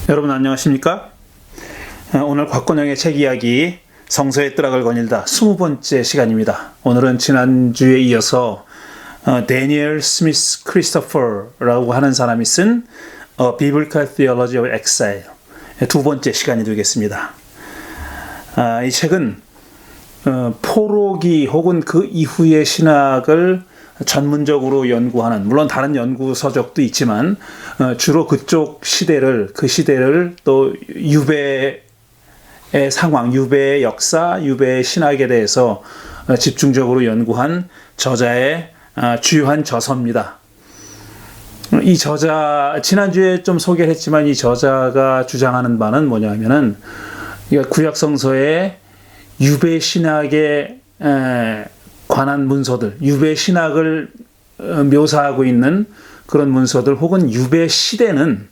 여러분 안녕하십니까? 오늘 곽건영의 책 이야기 성서의 뜨락을 거닐다 20번째 시간입니다. 오늘은 지난주에 이어서 데니엘 스미스 크리스토퍼라고 하는 사람이 쓴 Biblical Theology of Exile 두 번째 시간이 되겠습니다. 이 책은 포로기 혹은 그 이후의 신학을 전문적으로 연구하는, 물론 다른 연구 서적도 있지만 주로 그쪽 시대를, 그 시대를 또 유배의 상황, 유배의 역사, 유배의 신학에 대해서 집중적으로 연구한 저자의 주요한 저서입니다. 이 저자, 지난주에 좀 소개를 했지만 이 저자가 주장하는 바는 뭐냐면은 구약성서의 유배 신학의 관한 문서들, 유배 신학을 묘사하고 있는 그런 문서들 혹은 유배 시대는,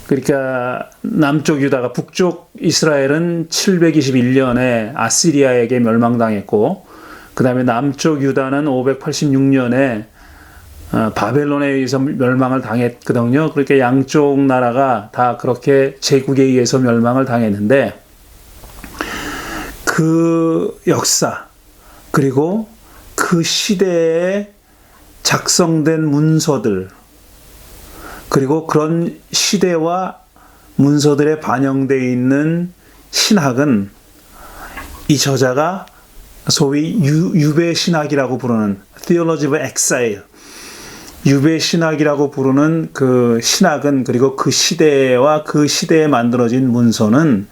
그러니까 남쪽 유다가 북쪽 이스라엘은 721년에 아시리아에게 멸망당했고, 그 다음에 남쪽 유다는 586년에 바벨론에 의해서 멸망을 당했거든요. 그러니까 양쪽 나라가 다 그렇게 제국에 의해서 멸망을 당했는데, 그 역사 그리고 그 시대에 작성된 문서들, 그리고 그런 시대와 문서들에 반영되어 있는 신학은 이 저자가 소위 유배 신학이라고 부르는 Theology of Exile, 유배 신학이라고 부르는 그 신학은, 그리고 그 시대와 그 시대에 만들어진 문서는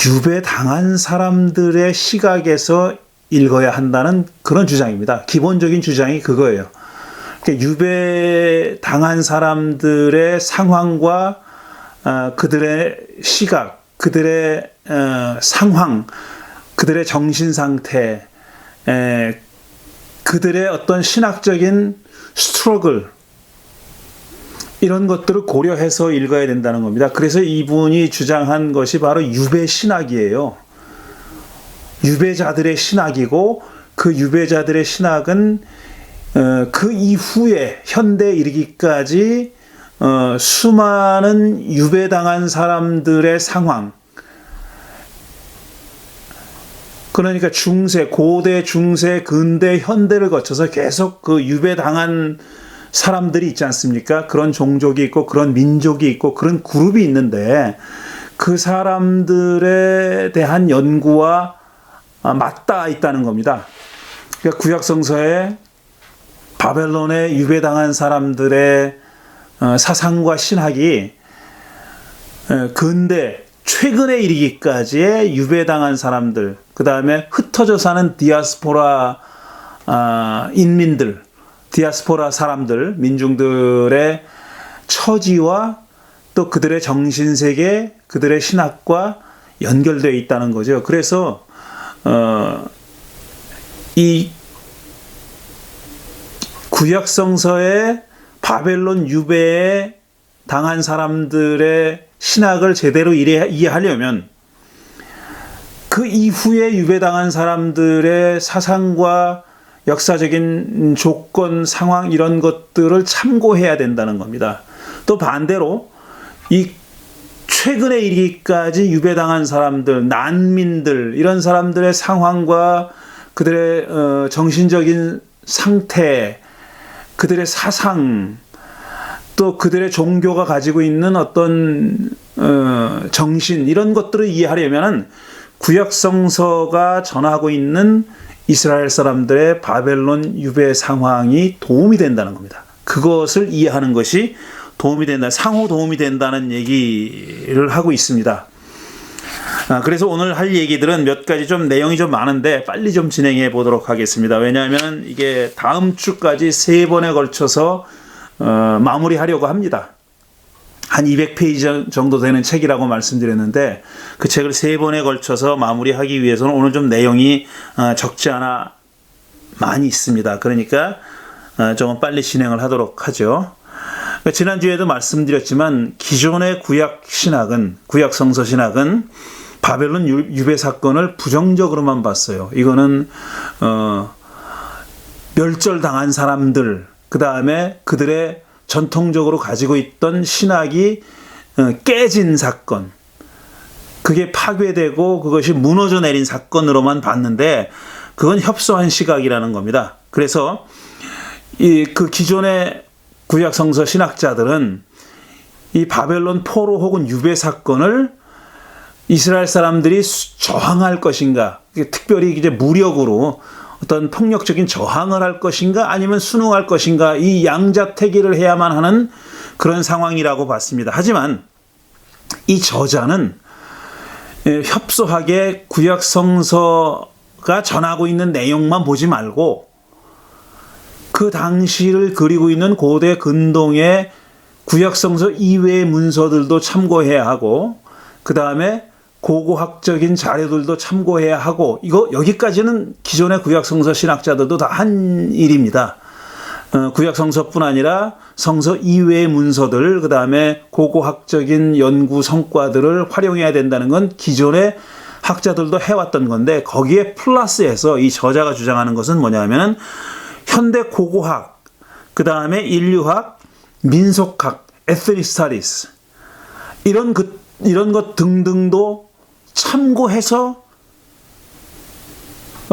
유배 당한 사람들의 시각에서 읽어야 한다는 그런 주장입니다. 기본적인 주장이 그거예요. 그러니까 유배 당한 사람들의 상황과 그들의 시각, 그들의 상황, 그들의 정신 상태, 그들의 어떤 신학적인 스트러글, 이런 것들을 고려해서 읽어야 된다는 겁니다. 그래서 이분이 주장한 것이 바로 유배 신학이에요. 유배자들의 신학이고, 그 유배자들의 신학은 그 이후에 현대에 이르기까지 수많은 유배당한 사람들의 상황, 그러니까 중세, 고대, 중세, 근대, 현대를 거쳐서 계속 그 유배당한 사람들이 있지 않습니까? 그런 종족이 있고, 그런 민족이 있고, 그런 그룹이 있는데, 그 사람들에 대한 연구와 맞닿아 있다는 겁니다. 그러니까 구약성서에 바벨론에 유배당한 사람들의 사상과 신학이 근대, 최근에 이르기까지의 유배당한 사람들, 그 다음에 흩어져 사는 디아스포라 인민들, 디아스포라 사람들, 민중들의 처지와 또 그들의 정신세계, 그들의 신학과 연결되어 있다는 거죠. 그래서 이 구약성서의 바벨론 유배에 당한 사람들의 신학을 제대로 이해하려면 그 이후에 유배당한 사람들의 사상과 역사적인 조건, 상황, 이런 것들을 참고해야 된다는 겁니다. 또 반대로 이 최근에 이르기까지 유배당한 사람들, 난민들, 이런 사람들의 상황과 그들의 정신적인 상태, 그들의 사상, 또 그들의 종교가 가지고 있는 어떤 정신, 이런 것들을 이해하려면 구약성서가 전하고 있는 이스라엘 사람들의 바벨론 유배 상황이 도움이 된다는 겁니다. 그것을 이해하는 것이 도움이 된다, 상호 도움이 된다는 얘기를 하고 있습니다. 그래서 오늘 할 얘기들은 몇 가지 좀 내용이 좀 많은데 빨리 좀 진행해 보도록 하겠습니다. 왜냐하면 이게 다음 주까지 3번에 걸쳐서 마무리하려고 합니다. 한 200페이지 정도 되는 책이라고 말씀드렸는데, 그 책을 3번에 걸쳐서 마무리하기 위해서는 오늘 좀 내용이 적지 않아 많이 있습니다. 그러니까 조금 빨리 진행을 하도록 하죠. 지난주에도 말씀드렸지만 기존의 구약 신학은, 구약 성서 신학은 바벨론 유배 사건을 부정적으로만 봤어요. 이거는 멸절당한 사람들, 그 다음에 그들의 전통적으로 가지고 있던 신학이 깨진 사건, 그게 파괴되고 그것이 무너져 내린 사건으로만 봤는데 그건 협소한 시각이라는 겁니다. 그래서 그 기존의 구약 성서 신학자들은 이 바벨론 포로 혹은 유배 사건을 이스라엘 사람들이 저항할 것인가, 특별히 이제 무력으로 어떤 폭력적인 저항을 할 것인가 아니면 순응할 것인가, 이 양자택일을 해야만 하는 그런 상황이라고 봤습니다. 하지만 이 저자는 협소하게 구약 성서가 전하고 있는 내용만 보지 말고 그 당시를 그리고 있는 고대 근동의 구약 성서 이외의 문서들도 참고해야 하고, 그 다음에 고고학적인 자료들도 참고해야 하고, 이거 여기까지는 기존의 구약 성서 신학자들도 다 한 일입니다. 구약 성서뿐 아니라 성서 이외의 문서들, 그 다음에 고고학적인 연구 성과들을 활용해야 된다는 건 기존의 학자들도 해왔던 건데, 거기에 플러스해서 이 저자가 주장하는 것은 뭐냐면은 현대 고고학, 그 다음에 인류학, 민속학, ethnic studies, 이런 것 등등도 참고해서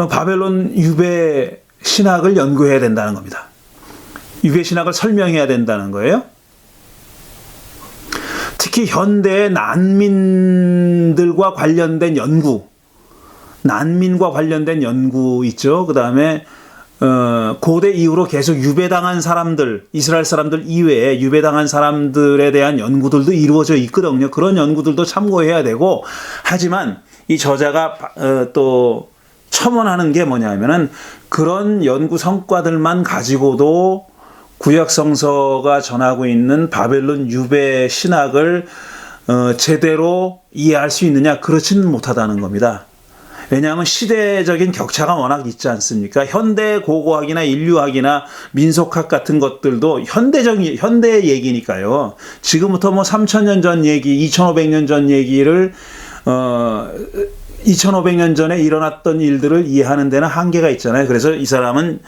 바벨론 유배 신학을 연구해야 된다는 겁니다. 유배 신학을 설명해야 된다는 거예요. 특히 현대의 난민들과 관련된 연구, 난민과 관련된 연구 있죠. 그 다음에 고대 이후로 계속 유배당한 사람들, 이스라엘 사람들 이외에 유배당한 사람들에 대한 연구들도 이루어져 있거든요. 그런 연구들도 참고해야 되고, 하지만 이 저자가 또 첨언하는 게 뭐냐면은 그런 연구 성과들만 가지고도 구약 성서가 전하고 있는 바벨론 유배 신학을 제대로 이해할 수 있느냐, 그렇지는 못하다는 겁니다. 왜냐하면 시대적인 격차가 워낙 있지 않습니까? 현대 고고학이나 인류학이나 민속학 같은 것들도 현대 얘기니까요. 지금부터 뭐 3,000년 전 얘기, 2,500년 전 얘기를 2,500년 전에 일어났던 일들을 이해하는 데는 한계가 있잖아요. 그래서 이 사람은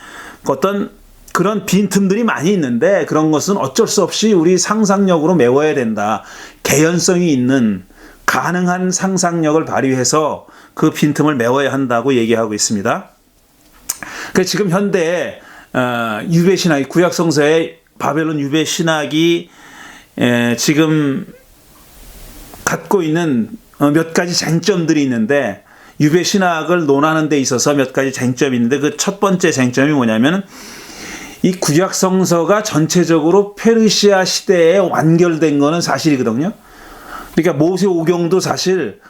어떤 그런 빈틈들이 많이 있는데 그런 것은 어쩔 수 없이 우리 상상력으로 메워야 된다. 개연성이 있는 가능한 상상력을 발휘해서 그 빈틈을 메워야 한다고 얘기하고 있습니다. 그래서 지금 현대 유배 신학, 구약 성서의 바벨론 유배 신학이 지금 갖고 있는 몇 가지 쟁점들이 있는데, 유배 신학을 논하는 데 있어서 몇 가지 쟁점이 있는데, 그 첫 번째 쟁점이 뭐냐면 이 구약 성서가 전체적으로 페르시아 시대에 완결된 거는 사실이거든요. 그러니까 모세오경도 사실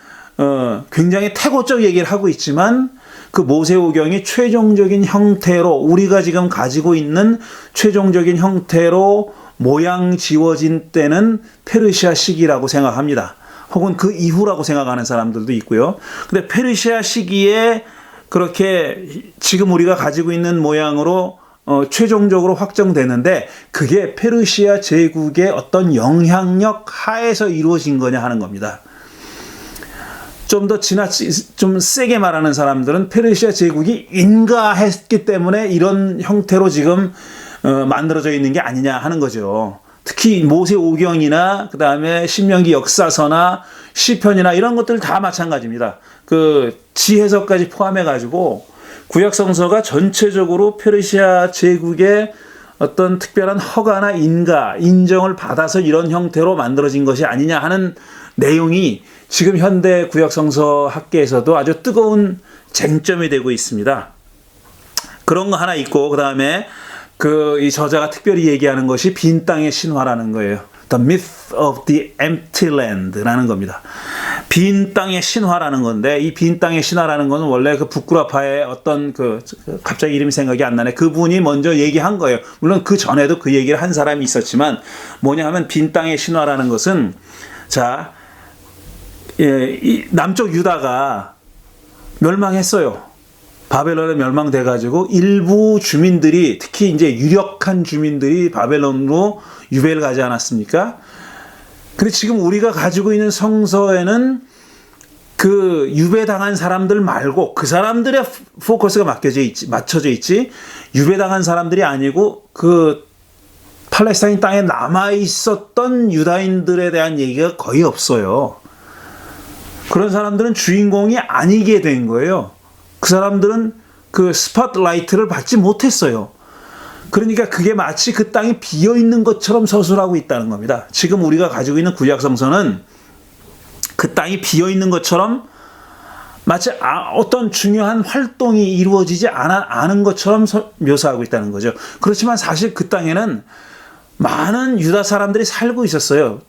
굉장히 태고적 얘기를 하고 있지만 그 모세오경이 최종적인 형태로, 우리가 지금 가지고 있는 최종적인 형태로 모양 지워진 때는 페르시아 시기라고 생각합니다. 혹은 그 이후라고 생각하는 사람들도 있고요. 근데 페르시아 시기에 그렇게 지금 우리가 가지고 있는 모양으로 최종적으로 확정되는데, 그게 페르시아 제국의 어떤 영향력 하에서 이루어진 거냐 하는 겁니다. 좀 더 좀 세게 말하는 사람들은 페르시아 제국이 인가했기 때문에 이런 형태로 지금 만들어져 있는 게 아니냐 하는 거죠. 특히 모세오경이나 그 다음에 신명기 역사서나 시편이나 이런 것들 다 마찬가지입니다. 그 지해서까지 포함해가지고 구약 성서가 전체적으로 페르시아 제국의 어떤 특별한 허가나 인정을 받아서 이런 형태로 만들어진 것이 아니냐 하는 내용이 지금 현대 구약 성서 학계에서도 아주 뜨거운 쟁점이 되고 있습니다. 그런 거 하나 있고, 그 다음에 이 저자가 특별히 얘기하는 것이 빈 땅의 신화라는 거예요. The myth of the empty land라는 겁니다. 빈 땅의 신화라는 건데, 이 빈 땅의 신화라는 것은 원래 그 북구라파의 어떤 갑자기 이름이 생각이 안 나네. 그분이 먼저 얘기한 거예요. 물론 그 전에도 그 얘기를 한 사람이 있었지만, 뭐냐 하면 빈 땅의 신화라는 것은, 자, 이 남쪽 유다가 멸망했어요. 바벨론에 멸망돼가지고 일부 주민들이, 특히 이제 유력한 주민들이 바벨론으로 유배를 가지 않았습니까? 근데 지금 우리가 가지고 있는 성서에는 그 유배당한 사람들 말고 그 사람들의 포커스가 맞춰져 있지, 유배당한 사람들이 아니고 그 팔레스타인 땅에 남아 있었던 유다인들에 대한 얘기가 거의 없어요. 그런 사람들은 주인공이 아니게 된 거예요. 그 사람들은 그 스팟라이트를 받지 못했어요. 그러니까 그게 마치 그 땅이 비어 있는 것처럼 서술하고 있다는 겁니다. 지금 우리가 가지고 있는 구약 성서는 그 땅이 비어 있는 것처럼 마치 어떤 중요한 활동이 이루어지지 않은 것처럼 묘사하고 있다는 거죠. 그렇지만 사실 그 땅에는 많은 유다 사람들이 살고 있었어요.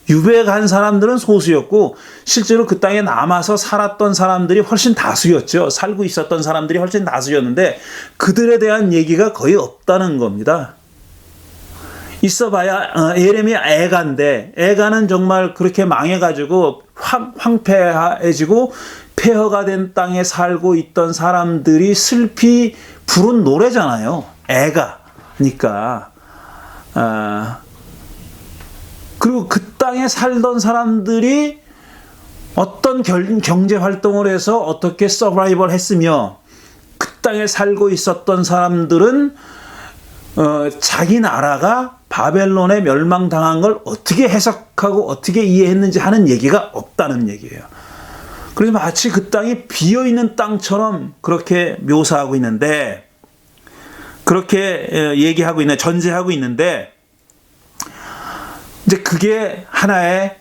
유배에 간 사람들은 소수였고 실제로 그 땅에 남아서 살았던 사람들이 훨씬 다수였죠. 살고 있었던 사람들이 훨씬 다수였는데 그들에 대한 얘기가 거의 없다는 겁니다. 있어봐야 예레미야 애가인데 애가는 정말 그렇게 망해가지고 황폐해지고 폐허가 된 땅에 살고 있던 사람들이 슬피 부른 노래잖아요. 애가니까. 그리고 그 땅에 살던 사람들이 어떤 경제 활동을 해서 어떻게 서바이벌 했으며 그 땅에 살고 있었던 사람들은 자기 나라가 바벨론에 멸망당한 걸 어떻게 해석하고 어떻게 이해했는지 하는 얘기가 없다는 얘기예요. 그래서 마치 그 땅이 비어있는 땅처럼 그렇게 묘사하고 있는데 그렇게 얘기하고 있는 전제하고 있는데 이제 그게 하나의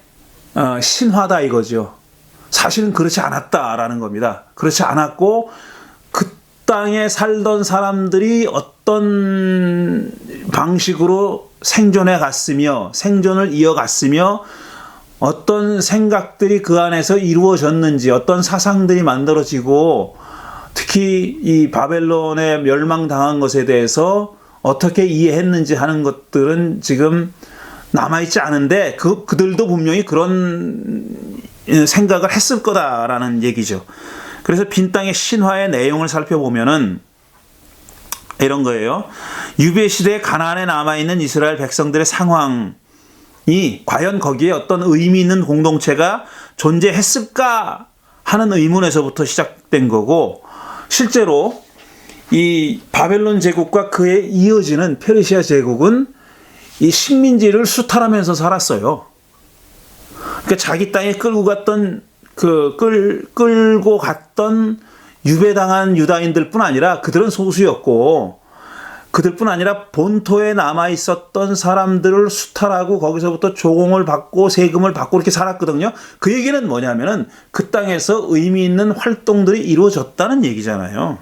신화다 이거죠. 사실은 그렇지 않았다라는 겁니다. 그렇지 않았고 그 땅에 살던 사람들이 어떤 방식으로 생존해 갔으며 생존을 이어갔으며 어떤 생각들이 그 안에서 이루어졌는지 어떤 사상들이 만들어지고 특히 이 바벨론에 멸망당한 것에 대해서 어떻게 이해했는지 하는 것들은 지금 남아있지 않은데 그들도 분명히 그런 생각을 했을 거다라는 얘기죠. 그래서 빈 땅의 신화의 내용을 살펴보면은 이런 거예요. 유배 시대에 가나안에 남아있는 이스라엘 백성들의 상황이 과연 거기에 어떤 의미 있는 공동체가 존재했을까 하는 의문에서부터 시작된 거고 실제로 이 바벨론 제국과 그에 이어지는 페르시아 제국은 이 식민지를 수탈하면서 살았어요. 그러니까 자기 땅에 끌고 갔던 끌고 갔던 유배당한 유다인들뿐 아니라 그들은 소수였고 그들뿐 아니라 본토에 남아 있었던 사람들을 수탈하고 거기서부터 조공을 받고 세금을 받고 이렇게 살았거든요. 그 얘기는 뭐냐면은 그 땅에서 의미 있는 활동들이 이루어졌다는 얘기잖아요.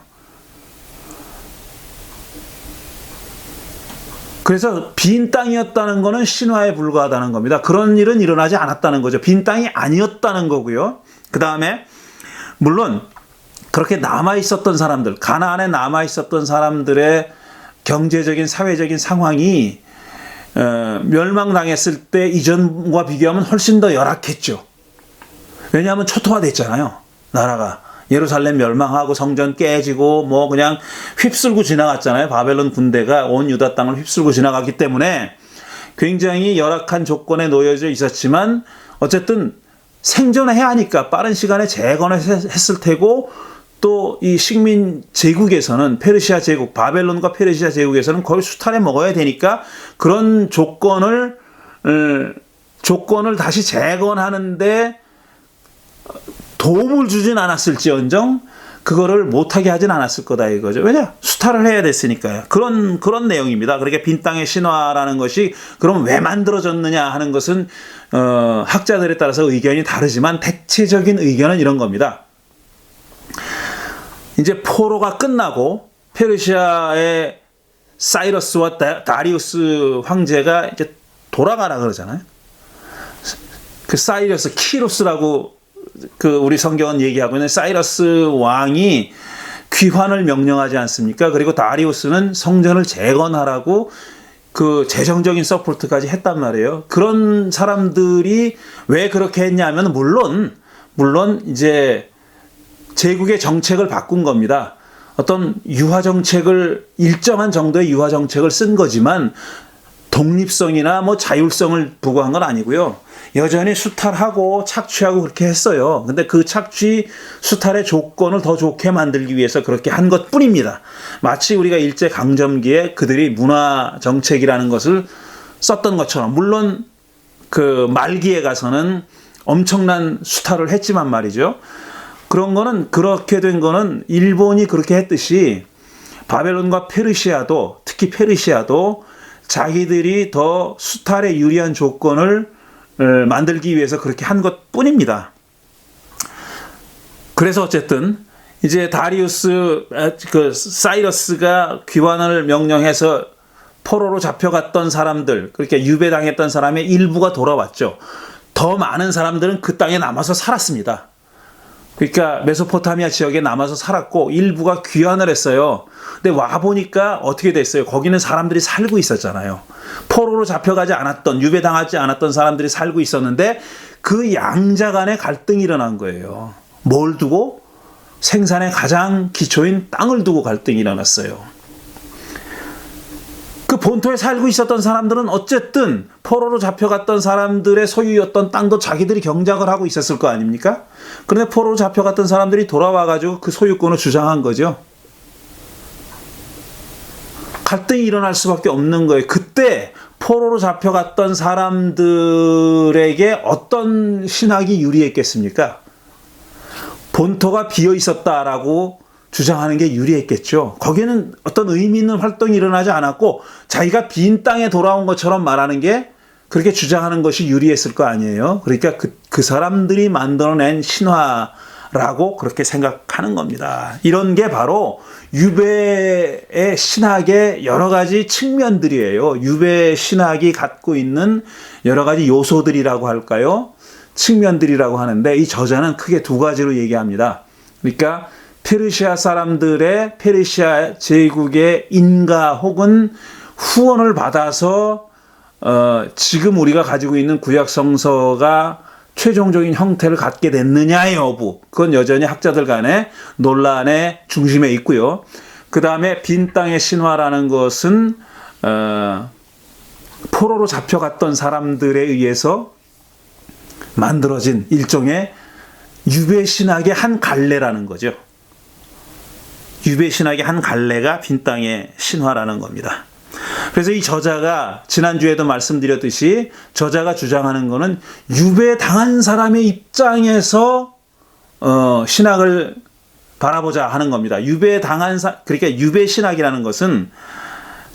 그래서 빈 땅이었다는 것은 신화에 불과하다는 겁니다. 그런 일은 일어나지 않았다는 거죠. 빈 땅이 아니었다는 거고요. 그 다음에 물론 그렇게 남아있었던 사람들, 가나안에 남아있었던 사람들의 경제적인 사회적인 상황이 멸망당했을 때 이전과 비교하면 훨씬 더 열악했죠. 왜냐하면 초토화됐잖아요. 나라가. 예루살렘 멸망하고 성전 깨지고 뭐 그냥 휩쓸고 지나갔잖아요. 바벨론 군대가 온 유다 땅을 휩쓸고 지나갔기 때문에 굉장히 열악한 조건에 놓여져 있었지만 어쨌든 생존해야 하니까 빠른 시간에 재건을 했을 테고 또 이 식민 제국에서는 페르시아 제국, 바벨론과 페르시아 제국에서는 거의 수탈해 먹어야 되니까 그런 조건을 다시 재건하는데 도움을 주진 않았을지언정 그거를 못하게 하진 않았을 거다 이거죠. 왜냐? 수탈을 해야 됐으니까요. 그런 내용입니다. 그러니까 빈 땅의 신화라는 것이 그럼 왜 만들어졌느냐 하는 것은 학자들에 따라서 의견이 다르지만 대체적인 의견은 이런 겁니다. 이제 포로가 끝나고 페르시아의 사이러스와 다리우스 황제가 이제 돌아가라 그러잖아요. 그 사이러스 키루스라고 우리 성경은 얘기하고 있는 사이러스 왕이 귀환을 명령하지 않습니까? 그리고 다리우스는 성전을 재건하라고 그 재정적인 서포트까지 했단 말이에요. 그런 사람들이 왜 그렇게 했냐면 물론 이제 제국의 정책을 바꾼 겁니다. 어떤 유화 정책을 일정한 정도의 유화 정책을 쓴 거지만 독립성이나 뭐 자율성을 부과한 건 아니고요. 여전히 수탈하고 착취하고 그렇게 했어요. 근데 그 수탈의 조건을 더 좋게 만들기 위해서 그렇게 한 것뿐입니다. 마치 우리가 일제 강점기에 그들이 문화 정책이라는 것을 썼던 것처럼, 물론 그 말기에 가서는 엄청난 수탈을 했지만 말이죠. 그런 거는, 그렇게 된 거는 일본이 그렇게 했듯이 바벨론과 페르시아도, 특히 페르시아도 자기들이 더 수탈에 유리한 조건을 만들기 위해서 그렇게 한 것 뿐입니다. 그래서 어쨌든 이제 다리우스, 사이러스가 귀환을 명령해서 포로로 잡혀갔던 사람들, 그렇게 유배당했던 사람의 일부가 돌아왔죠. 더 많은 사람들은 그 땅에 남아서 살았습니다. 그러니까 메소포타미아 지역에 남아서 살았고 일부가 귀환을 했어요. 근데 와보니까 어떻게 됐어요? 거기는 사람들이 살고 있었잖아요. 포로로 잡혀가지 않았던, 유배당하지 않았던 사람들이 살고 있었는데 그 양자 간에 갈등이 일어난 거예요. 뭘 두고? 생산의 가장 기초인 땅을 두고 갈등이 일어났어요. 그 본토에 살고 있었던 사람들은 어쨌든 포로로 잡혀갔던 사람들의 소유였던 땅도 자기들이 경작을 하고 있었을 거 아닙니까? 그런데 포로로 잡혀갔던 사람들이 돌아와가지고 그 소유권을 주장한 거죠. 갈등이 일어날 수밖에 없는 거예요. 그때 포로로 잡혀갔던 사람들에게 어떤 신학이 유리했겠습니까? 본토가 비어 있었다라고 주장하는 게 유리했겠죠. 거기에는 어떤 의미 있는 활동이 일어나지 않았고 자기가 빈 땅에 돌아온 것처럼 말하는 게, 그렇게 주장하는 것이 유리했을 거 아니에요. 그러니까 그 사람들이 만들어낸 신화라고 그렇게 생각하는 겁니다. 이런 게 바로 유배의 신학의 여러 가지 측면들이에요. 유배 신학이 갖고 있는 여러 가지 요소들이라고 할까요? 측면들이라고 하는데, 이 저자는 크게 두 가지로 얘기합니다. 그러니까 페르시아 사람들의, 페르시아 제국의 인가 혹은 후원을 받아서 지금 우리가 가지고 있는 구약 성서가 최종적인 형태를 갖게 됐느냐의 여부, 그건 여전히 학자들 간의 논란의 중심에 있고요. 그 다음에 빈 땅의 신화라는 것은 포로로 잡혀갔던 사람들에 의해서 만들어진 일종의 유배신학의 한 갈래라는 거죠. 유배신학의 한 갈래가 빈 땅의 신화라는 겁니다. 그래서 이 저자가 지난주에도 말씀드렸듯이 저자가 주장하는 것은 유배당한 사람의 입장에서 신학을 바라보자 하는 겁니다. 그러니까 유배신학이라는 것은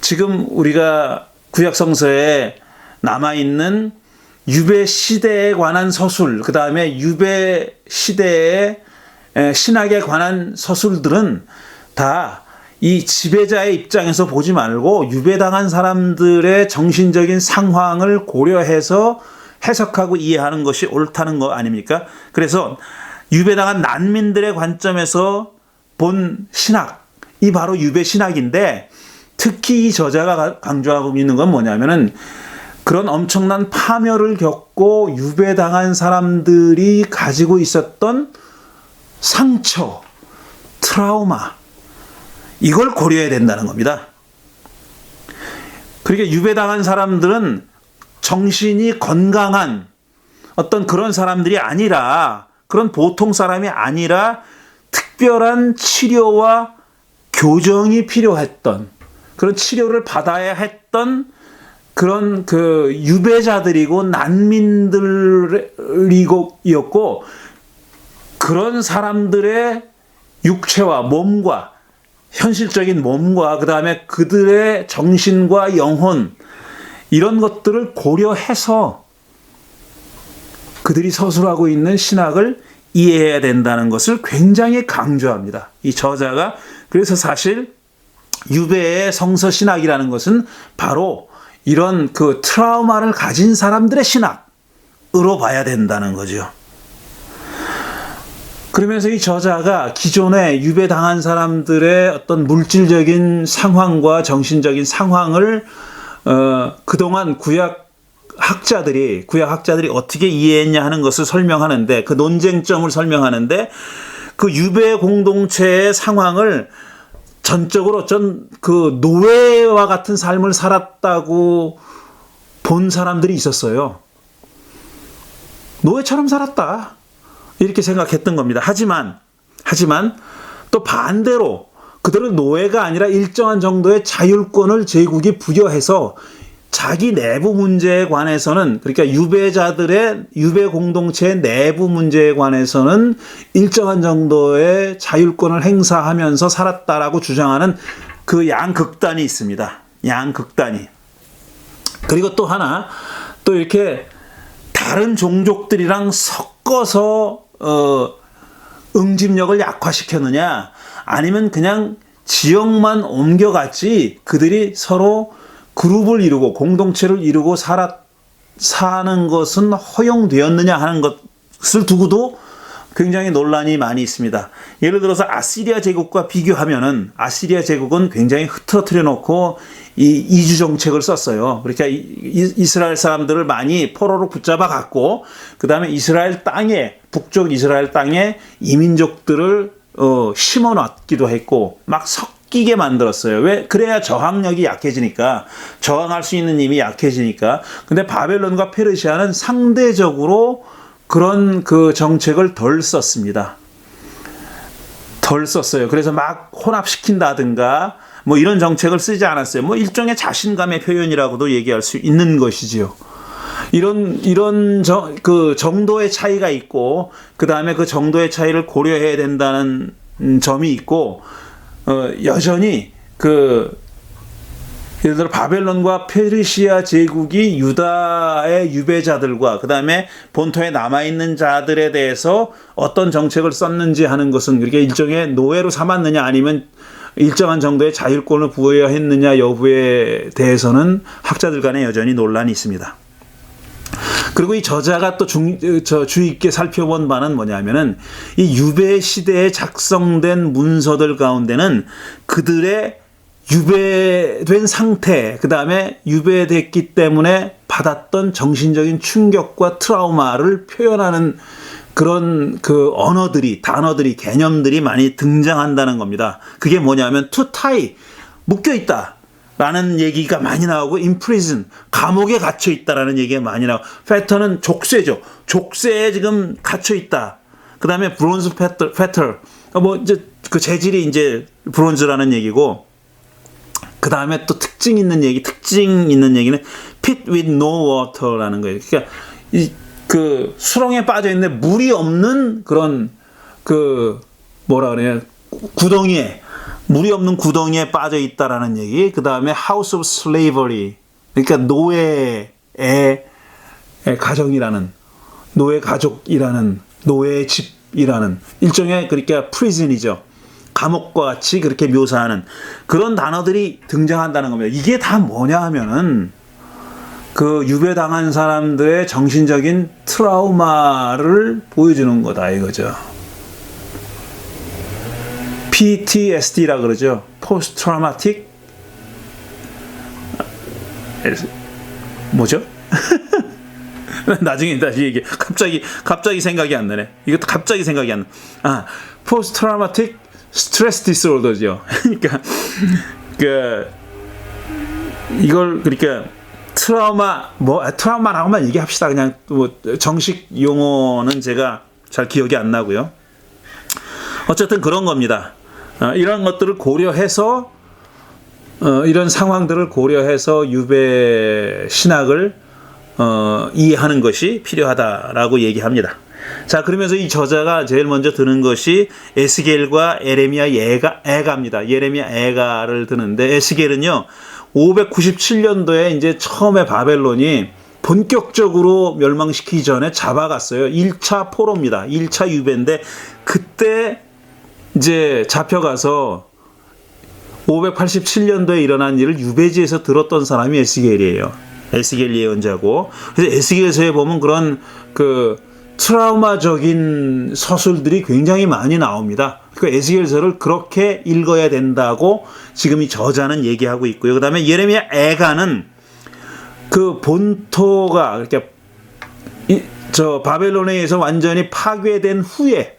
지금 우리가 구약성서에 남아있는 유배 시대에 관한 서술, 그 다음에 유배 시대의 신학에 관한 서술들은 다 이 지배자의 입장에서 보지 말고 유배당한 사람들의 정신적인 상황을 고려해서 해석하고 이해하는 것이 옳다는 거 아닙니까? 그래서 유배당한 난민들의 관점에서 본 신학이 바로 유배신학인데, 특히 이 저자가 강조하고 있는 건 뭐냐면은 그런 엄청난 파멸을 겪고 유배당한 사람들이 가지고 있었던 상처, 트라우마, 이걸 고려해야 된다는 겁니다. 그러니까 유배당한 사람들은 정신이 건강한 어떤 그런 사람들이 아니라, 그런 보통 사람이 아니라 특별한 치료와 교정이 필요했던, 그런 치료를 받아야 했던 그런 그 유배자들이고 난민들이었고, 그런 사람들의 육체와 몸과, 현실적인 몸과 그 다음에 그들의 정신과 영혼, 이런 것들을 고려해서 그들이 서술하고 있는 신학을 이해해야 된다는 것을 굉장히 강조합니다. 이 저자가. 그래서 사실 유배의 성서 신학이라는 것은 바로 이런 그 트라우마를 가진 사람들의 신학으로 봐야 된다는 거죠. 그러면서 이 저자가 기존에 유배당한 사람들의 어떤 물질적인 상황과 정신적인 상황을 그동안 구약 학자들이 어떻게 이해했냐 하는 것을 설명하는데, 그 논쟁점을 설명하는데, 그 유배 공동체의 상황을 전적으로 그 노예와 같은 삶을 살았다고 본 사람들이 있었어요. 노예처럼 살았다, 이렇게 생각했던 겁니다. 하지만 또 반대로 그들은 노예가 아니라 일정한 정도의 자율권을 제국이 부여해서 자기 내부 문제에 관해서는, 그러니까 유배자들의 유배 공동체의 내부 문제에 관해서는 일정한 정도의 자율권을 행사하면서 살았다라고 주장하는 그 양극단이 있습니다. 양극단이. 그리고 또 하나, 또 이렇게 다른 종족들이랑 섞어서 응집력을 약화시켰느냐, 아니면 그냥 지역만 옮겨갔지 그들이 서로 그룹을 이루고 공동체를 이루고 사는 것은 허용되었느냐 하는 것을 두고도 굉장히 논란이 많이 있습니다. 예를 들어서 아시리아 제국과 비교하면은, 아시리아 제국은 굉장히 흐트러뜨려 놓고 이 이주 정책을 썼어요. 그러니까 이스라엘 사람들을 많이 포로로 붙잡아 갔고, 그 다음에 이스라엘 땅에, 북쪽 이스라엘 땅에 이민족들을 심어 놨기도 했고, 막 섞이게 만들었어요. 왜? 그래야 저항력이 약해지니까, 저항할 수 있는 힘이 약해지니까. 근데 바벨론과 페르시아는 상대적으로 그런 그 정책을 덜 썼습니다. 덜 썼어요. 그래서 막 혼합시킨다든가 뭐 이런 정책을 쓰지 않았어요. 뭐 일종의 자신감의 표현이라고도 얘기할 수 있는 것이지요. 이런 그 정도의 차이가 있고, 그 다음에 그 정도의 차이를 고려해야 된다는 점이 있고, 여전히 예를 들어 바벨론과 페르시아 제국이 유다의 유배자들과 그 다음에 본토에 남아있는 자들에 대해서 어떤 정책을 썼는지 하는 것은, 그렇게 일종의 노예로 삼았느냐 아니면 일정한 정도의 자율권을 부여했느냐 여부에 대해서는 학자들 간에 여전히 논란이 있습니다. 그리고 이 저자가 또 주의 깊게 살펴본 바는 뭐냐면은, 이 유배 시대에 작성된 문서들 가운데는 그들의 유배된 상태, 그 다음에 유배됐기 때문에 받았던 정신적인 충격과 트라우마를 표현하는 그런 그 단어들이, 개념들이 많이 등장한다는 겁니다. 그게 뭐냐면, to tie, 묶여있다 라는 얘기가 많이 나오고, in prison, 감옥에 갇혀있다라는 얘기가 많이 나오고, fetter는 족쇄죠. 족쇄에 지금 갇혀있다. 그 다음에 bronze fetter, 이제 그 재질이 이제 브론즈라는 얘기고, 그 다음에 또 특징 있는 얘기는 pit with no water라는 거예요. 그러니까 그 수렁에 빠져 있는데 물이 없는 그런 물이 없는 구덩이에 빠져 있다라는 얘기. 그 다음에 house of slavery, 그러니까 노예의 가정이라는, 노예 가족이라는, 노예의 집이라는 일종의, 그러니까 prison이죠. 감옥과 같이 그렇게 묘사하는 그런 단어들이 등장한다는 겁니다. 이게 다 뭐냐 하면은, 그 유배당한 사람들의 정신적인 트라우마를 보여주는 거다 이거죠. PTSD라 그러죠. Post Traumatic 뭐죠? 나중에 다시 얘기해. 갑자기 생각이 안 나네. 이것도 갑자기 생각이 안 나. Post Traumatic Stress Disorder죠. 그러니까 트라우마라고만 얘기합시다. 그냥 뭐 정식 용어는 제가 잘 기억이 안 나고요. 어쨌든 그런 겁니다. 이런 것들을 고려해서, 이런 상황들을 고려해서 유배 신학을 이해하는 것이 필요하다라고 얘기합니다. 자, 그러면서 이 저자가 제일 먼저 드는 것이 에스겔과 예레미야 애가입니다. 예레미야 애가를 드는데, 에스겔은요 597년도에 이제 처음에 바벨론이 본격적으로 멸망시키기 전에 잡아갔어요. 1차 포로입니다. 1차 유배인데, 그때 이제 잡혀가서 587년도에 일어난 일을 유배지에서 들었던 사람이 에스겔이에요. 에스겔 예언자고. 그래서 에스겔서에 보면 그런 트라우마적인 서술들이 굉장히 많이 나옵니다. 그 에스겔서를 그렇게 읽어야 된다고 지금 이 저자는 얘기하고 있고요. 그 다음에 예레미야 애가는 그 본토가, 그러니까 바벨론에 의해서 완전히 파괴된 후에,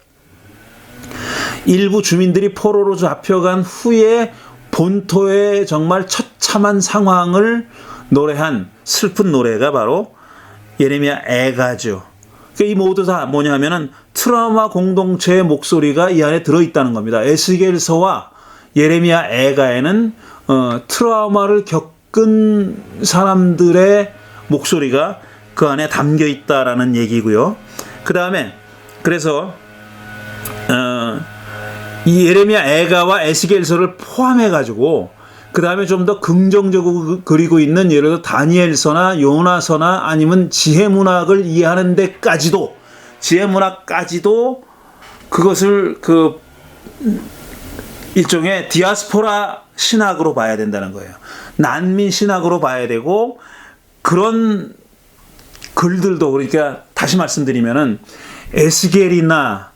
일부 주민들이 포로로 잡혀간 후에 본토의 정말 처참한 상황을 노래한 슬픈 노래가 바로 예레미야 애가죠. 이 모두 다 뭐냐면은 트라우마 공동체의 목소리가 이 안에 들어있다는 겁니다. 에스겔서와 예레미야 애가에는 트라우마를 이끈 사람들의 목소리가 그 안에 담겨 있다라는 얘기고요. 그 다음에 그래서 이 예레미야 애가와 에스겔서를 포함해 가지고 그 다음에 좀 더 긍정적으로 그리고 있는 예를 들어 다니엘서나 요나서나 아니면 지혜문학을 이해하는 데까지도 지혜문학까지도 그것을 그 일종의 디아스포라 신학으로 봐야 된다는 거예요. 난민 신학으로 봐야 되고 그런 글들도 그러니까 다시 말씀드리면은 에스겔이나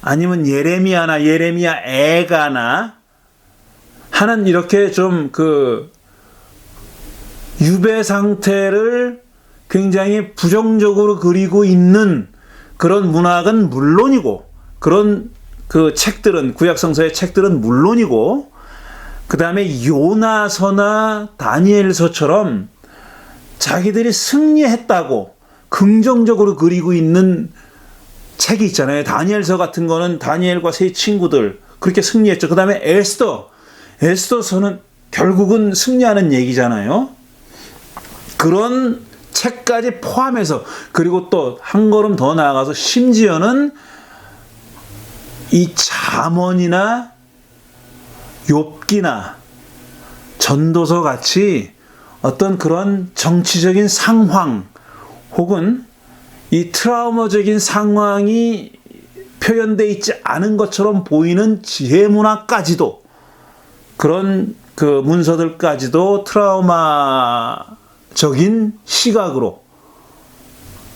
아니면 예레미야나 예레미야 애가나 하는 이렇게 좀 그 유배 상태를 굉장히 부정적으로 그리고 있는 그런 문학은 물론이고 그런 그 책들은 구약성서의 책들은 물론이고 그 다음에 요나서나 다니엘서처럼 자기들이 승리했다고 긍정적으로 그리고 있는 책이 있잖아요. 다니엘서 같은 거는 다니엘과 세 친구들 그렇게 승리했죠. 그 다음에 에스더서는 결국은 승리하는 얘기잖아요. 그런 책까지 포함해서 그리고 또 한 걸음 더 나아가서 심지어는 이 잠언이나 욥기나 전도서 같이 어떤 그런 정치적인 상황 혹은 이 트라우마적인 상황이 표현되어 있지 않은 것처럼 보이는 지혜문학까지도 그런 그 문서들까지도 트라우마적인 시각으로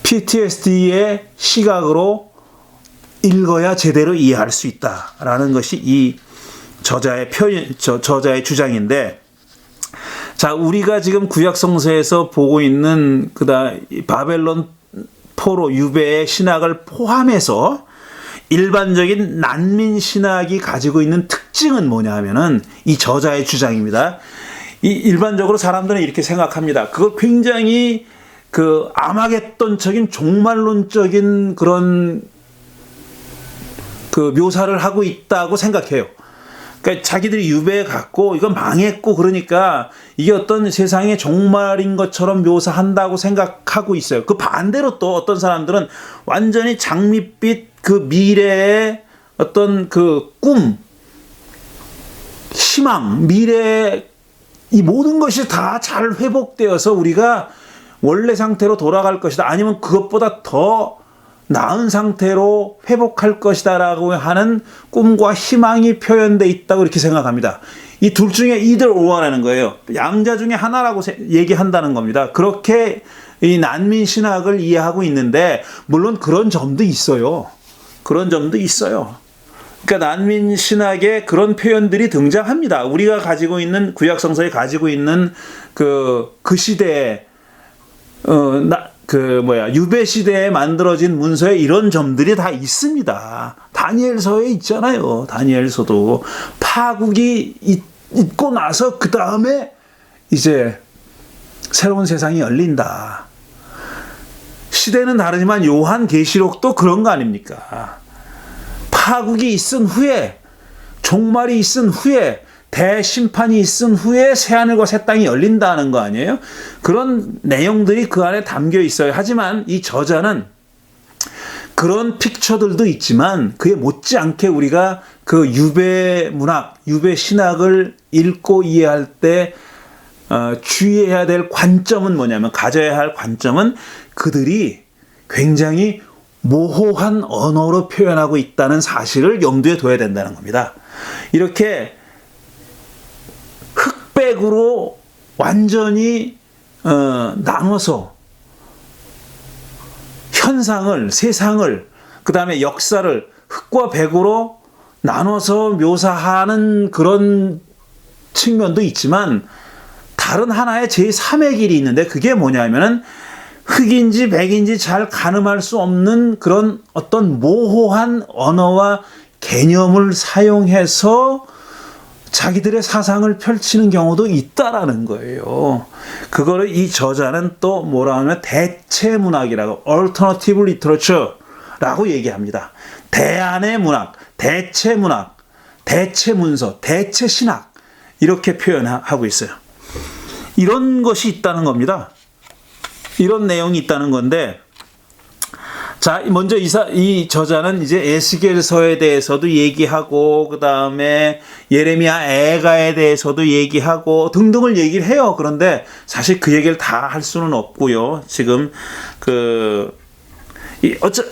PTSD의 시각으로 읽어야 제대로 이해할 수 있다라는 것이 이 저자의 저자의 주장인데, 자, 우리가 지금 구약성서에서 보고 있는 바벨론 포로 유배의 신학을 포함해서 일반적인 난민 신학이 가지고 있는 특징은 뭐냐 하면은 이 저자의 주장입니다. 이 일반적으로 사람들은 이렇게 생각합니다. 그걸 굉장히 그 아마겟돈적인 종말론적인 그런 그 묘사를 하고 있다고 생각해요. 그러니까 자기들이 유배에 갔고 이건 망했고 그러니까 이게 어떤 세상의 종말인 것처럼 묘사한다고 생각하고 있어요. 그 반대로 또 어떤 사람들은 완전히 장밋빛 그 미래의 어떤 그 꿈, 희망, 미래의 이 모든 것이 다 잘 회복되어서 우리가 원래 상태로 돌아갈 것이다. 아니면 그것보다 더 나은 상태로 회복할 것이다라고 하는 꿈과 희망이 표현되어 있다고 이렇게 생각합니다. 이 둘 중에 either or라는 거예요. 양자 중에 하나라고 얘기한다는 겁니다. 그렇게 이 난민 신학을 이해하고 있는데 물론 그런 점도 있어요. 그런 점도 있어요. 그러니까 난민 신학에 그런 표현들이 등장합니다. 우리가 가지고 있는 구약성서에 가지고 있는 그 시대에 유배 시대에 만들어진 문서에 이런 점들이 다 있습니다. 다니엘서에 있잖아요. 다니엘서도 파국이 있고 나서 그 다음에 이제 새로운 세상이 열린다. 시대는 다르지만 요한계시록도 그런 거 아닙니까? 파국이 있은 후에, 종말이 있은 후에, 대심판이 있은 후에 새하늘과 새 땅이 열린다는 거 아니에요? 그런 내용들이 그 안에 담겨 있어요. 하지만 이 저자는 그런 픽처들도 있지만 그에 못지않게 우리가 그 유배 문학, 유배 신학을 읽고 이해할 때 주의해야 될 관점은 뭐냐면, 가져야 할 관점은 그들이 굉장히 모호한 언어로 표현하고 있다는 사실을 염두에 둬야 된다는 겁니다. 이렇게 흑백으로 완전히 나눠서 현상을, 세상을, 그 다음에 역사를 흑과 백으로 나눠서 묘사하는 그런 측면도 있지만 다른 하나의 제3의 길이 있는데 그게 뭐냐면은 흑인지 백인지 잘 가늠할 수 없는 그런 어떤 모호한 언어와 개념을 사용해서 자기들의 사상을 펼치는 경우도 있다라는 거예요. 그거를 이 저자는 또 뭐라 하면 대체 문학이라고, alternative literature라고 얘기합니다. 대안의 문학, 대체 문학, 대체 문서, 대체 신학 이렇게 표현하고 있어요. 이런 것이 있다는 겁니다. 이런 내용이 있다는 건데, 자, 먼저 이 저자는 이제 에스겔서에 대해서도 얘기하고, 그 다음에 예레미야 애가에 대해서도 얘기하고 등등을 얘기를 해요. 그런데 사실 그 얘기를 다 할 수는 없고요. 지금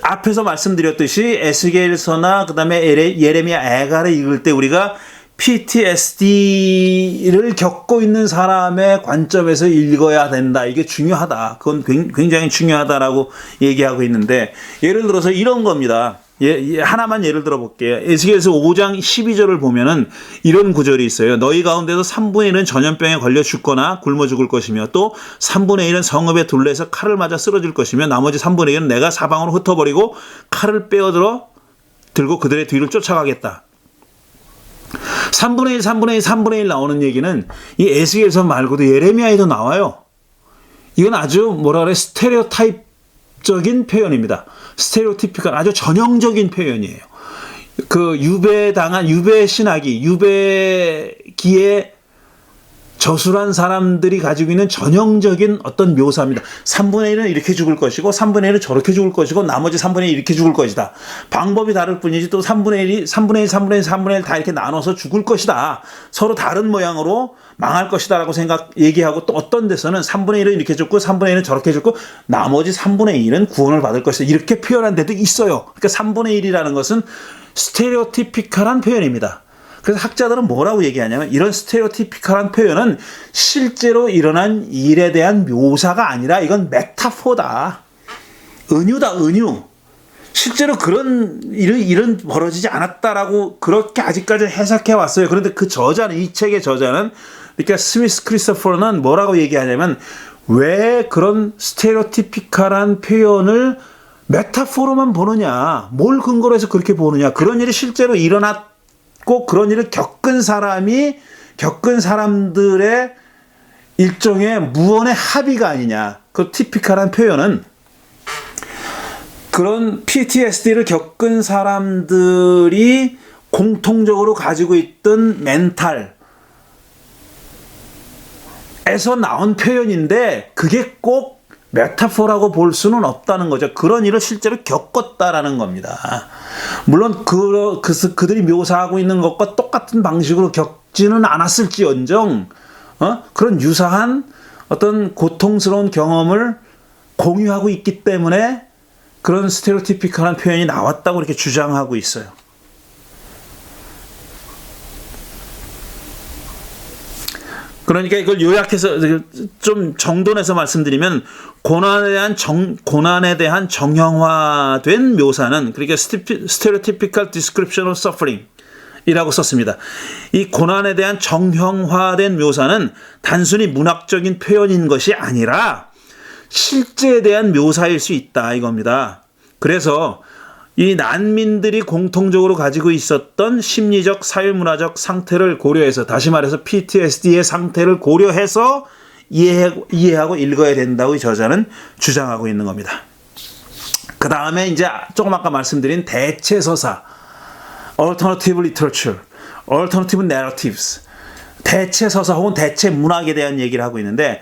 앞에서 말씀드렸듯이 에스겔서나 그 다음에 예레미야 애가를 읽을 때 우리가 PTSD를 겪고 있는 사람의 관점에서 읽어야 된다. 이게 중요하다. 그건 굉장히 중요하다라고 얘기하고 있는데, 예를 들어서 이런 겁니다. 하나만 예를 들어 볼게요. 에스겔서 5장 12절을 보면은 이런 구절이 있어요. 너희 가운데서 3분의 1은 전염병에 걸려 죽거나 굶어 죽을 것이며, 또 3분의 1은 성읍에 둘레에서 칼을 맞아 쓰러질 것이며, 나머지 3분의 1은 내가 사방으로 흩어버리고 칼을 들고 그들의 뒤를 쫓아가겠다. 3분의 1, 3분의 1, 3분의 1 나오는 얘기는 이 에스겔서 말고도 예레미야에도 나와요. 이건 아주 스테레오타입적인 표현입니다. 스테레오티피컬, 아주 전형적인 표현이에요. 그 유배 신학이, 유배기에 저술한 사람들이 가지고 있는 전형적인 어떤 묘사입니다. 3분의 1은 이렇게 죽을 것이고 3분의 1은 저렇게 죽을 것이고 나머지 3분의 1이 이렇게 죽을 것이다. 방법이 다를 뿐이지 또 3분의 1이 3분의 1, 3분의 1, 3분의 1 다 이렇게 나눠서 죽을 것이다. 서로 다른 모양으로 망할 것이다 라고 얘기하고, 또 어떤 데서는 3분의 1은 이렇게 죽고 3분의 1은 저렇게 죽고 나머지 3분의 1은 구원을 받을 것이다. 이렇게 표현한 데도 있어요. 그러니까 3분의 1이라는 것은 스테레오티피컬한 표현입니다. 그래서 학자들은 뭐라고 얘기하냐면, 이런 스테레오티피컬한 표현은 실제로 일어난 일에 대한 묘사가 아니라 이건 메타포다. 은유다, 은유. 실제로 그런 일은 벌어지지 않았다라고 그렇게 아직까지 해석해 왔어요. 그런데 그 저자는, 이 책의 저자는, 그러니까 스미스 크리스토퍼는 뭐라고 얘기하냐면, 왜 그런 스테레오티피컬한 표현을 메타포로만 보느냐, 뭘 근거로 해서 그렇게 보느냐, 그런 일이 실제로 꼭 그런 일을 겪은 사람들의 일종의 무언의 합의가 아니냐. 그 티피컬한 표현은 그런 PTSD를 겪은 사람들이 공통적으로 가지고 있던 멘탈에서 나온 표현인데, 그게 꼭 메타포라고 볼 수는 없다는 거죠. 그런 일을 실제로 겪었다라는 겁니다. 물론 그들이 묘사하고 있는 것과 똑같은 방식으로 겪지는 않았을지언정 그런 유사한 어떤 고통스러운 경험을 공유하고 있기 때문에 그런 스테레오티피컬한 표현이 나왔다고 이렇게 주장하고 있어요. 그러니까 이걸 요약해서 좀 정돈해서 말씀드리면, 고난에 대한 정형화된 묘사는, 그러니까 stereotypical description of suffering 이라고 썼습니다. 이 고난에 대한 정형화된 묘사는 단순히 문학적인 표현인 것이 아니라 실제에 대한 묘사일 수 있다 이겁니다. 그래서 이 난민들이 공통적으로 가지고 있었던 심리적, 사회문화적 상태를 고려해서, 다시 말해서 PTSD의 상태를 고려해서 이해하고 읽어야 된다고 이 저자는 주장하고 있는 겁니다. 그 다음에 이제 조금 아까 말씀드린 대체서사, alternative literature, alternative narratives, 대체서사 혹은 대체문학에 대한 얘기를 하고 있는데,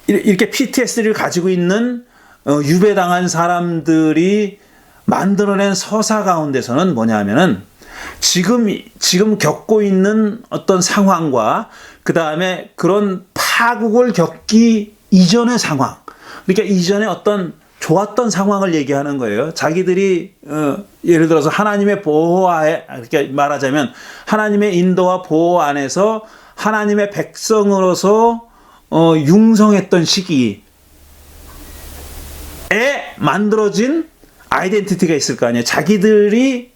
이렇게 PTSD를 가지고 있는 유배당한 사람들이 만들어낸 서사 가운데서는 뭐냐 하면은, 지금 겪고 있는 어떤 상황과 그 다음에 그런 파국을 겪기 이전의 상황, 그러니까 이전에 어떤 좋았던 상황을 얘기하는 거예요. 자기들이 예를 들어서 하나님의 보호하에, 이렇게 말하자면 하나님의 인도와 보호 안에서 하나님의 백성으로서 융성했던 시기에 만들어진 아이덴티티가 있을 거 아니에요. 자기들이